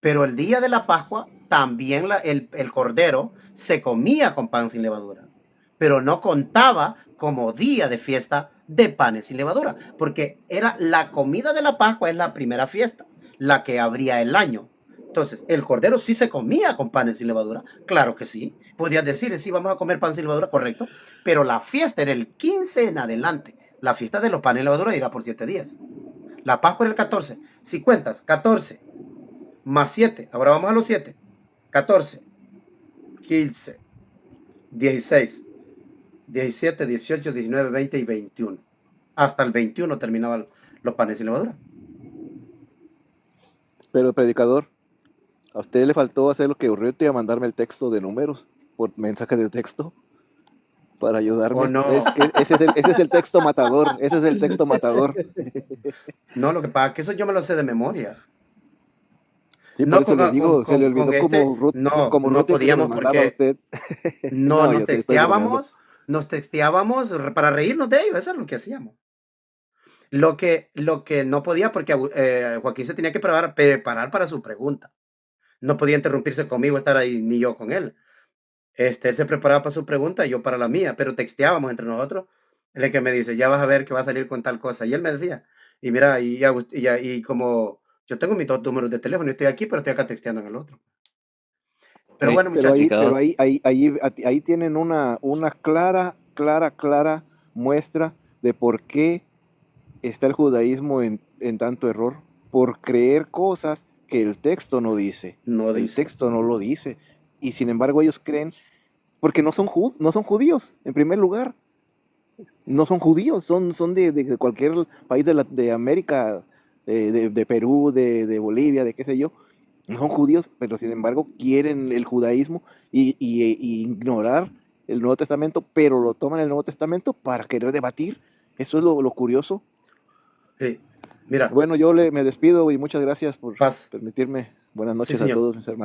Pero el día de la Pascua, también el cordero se comía con pan sin levadura, pero no contaba como día de fiesta de panes sin levadura, porque era la comida de la Pascua, es la primera fiesta, la que abría el año. Entonces, el cordero sí se comía con panes sin levadura, claro que sí. Podías decir, sí, vamos a comer pan sin levadura, correcto, pero la fiesta era el 15 en adelante. La fiesta de los panes sin levadura era por 7 días. La Pascua era el 14. Si cuentas 14 más 7, ahora vamos a los 7. 14, 15, 16, 17, 18, 19, 20 y 21. Hasta el 21 terminaban los panes sin levadura. Pero predicador, a usted le faltó hacer lo que Urriotti, a mandarme el texto de números por mensaje de texto para ayudarme. Oh, no. Ese es el texto matador. Ese es el texto matador. No, lo que pasa es que eso yo me lo sé de memoria. Sí, No, por eso le digo, se le olvidó como Ruth, como no Ruth podíamos mandaba a porque usted. no, yo sé, estoy bromeando. nos texteábamos para reírnos de ellos, eso es lo que hacíamos. Lo que no podía porque Joaquín se tenía que preparar para su pregunta. No podía interrumpirse conmigo, estar ahí, ni yo con él. Él se preparaba para su pregunta y yo para la mía, pero texteábamos entre nosotros. Él es que me dice, ya vas a ver que va a salir con tal cosa. Y él me decía, y mira, y como yo tengo mis 2 números de teléfono, y estoy aquí, pero estoy acá texteando en el otro. Pero bueno, muchachos. Pero ahí tienen una clara muestra de por qué está el judaísmo en tanto error, por creer cosas que el texto no dice. El texto no lo dice. Y sin embargo ellos creen, porque no son judíos, en primer lugar. No son judíos, son de cualquier país de América, de Perú, de Bolivia, de qué sé yo. No son judíos, pero sin embargo quieren el judaísmo y ignorar el Nuevo Testamento, pero lo toman el Nuevo Testamento para querer debatir. Eso es lo curioso. Sí. Mira. Bueno, yo me despido y muchas gracias por permitirme. Buenas noches a todos mis hermanos.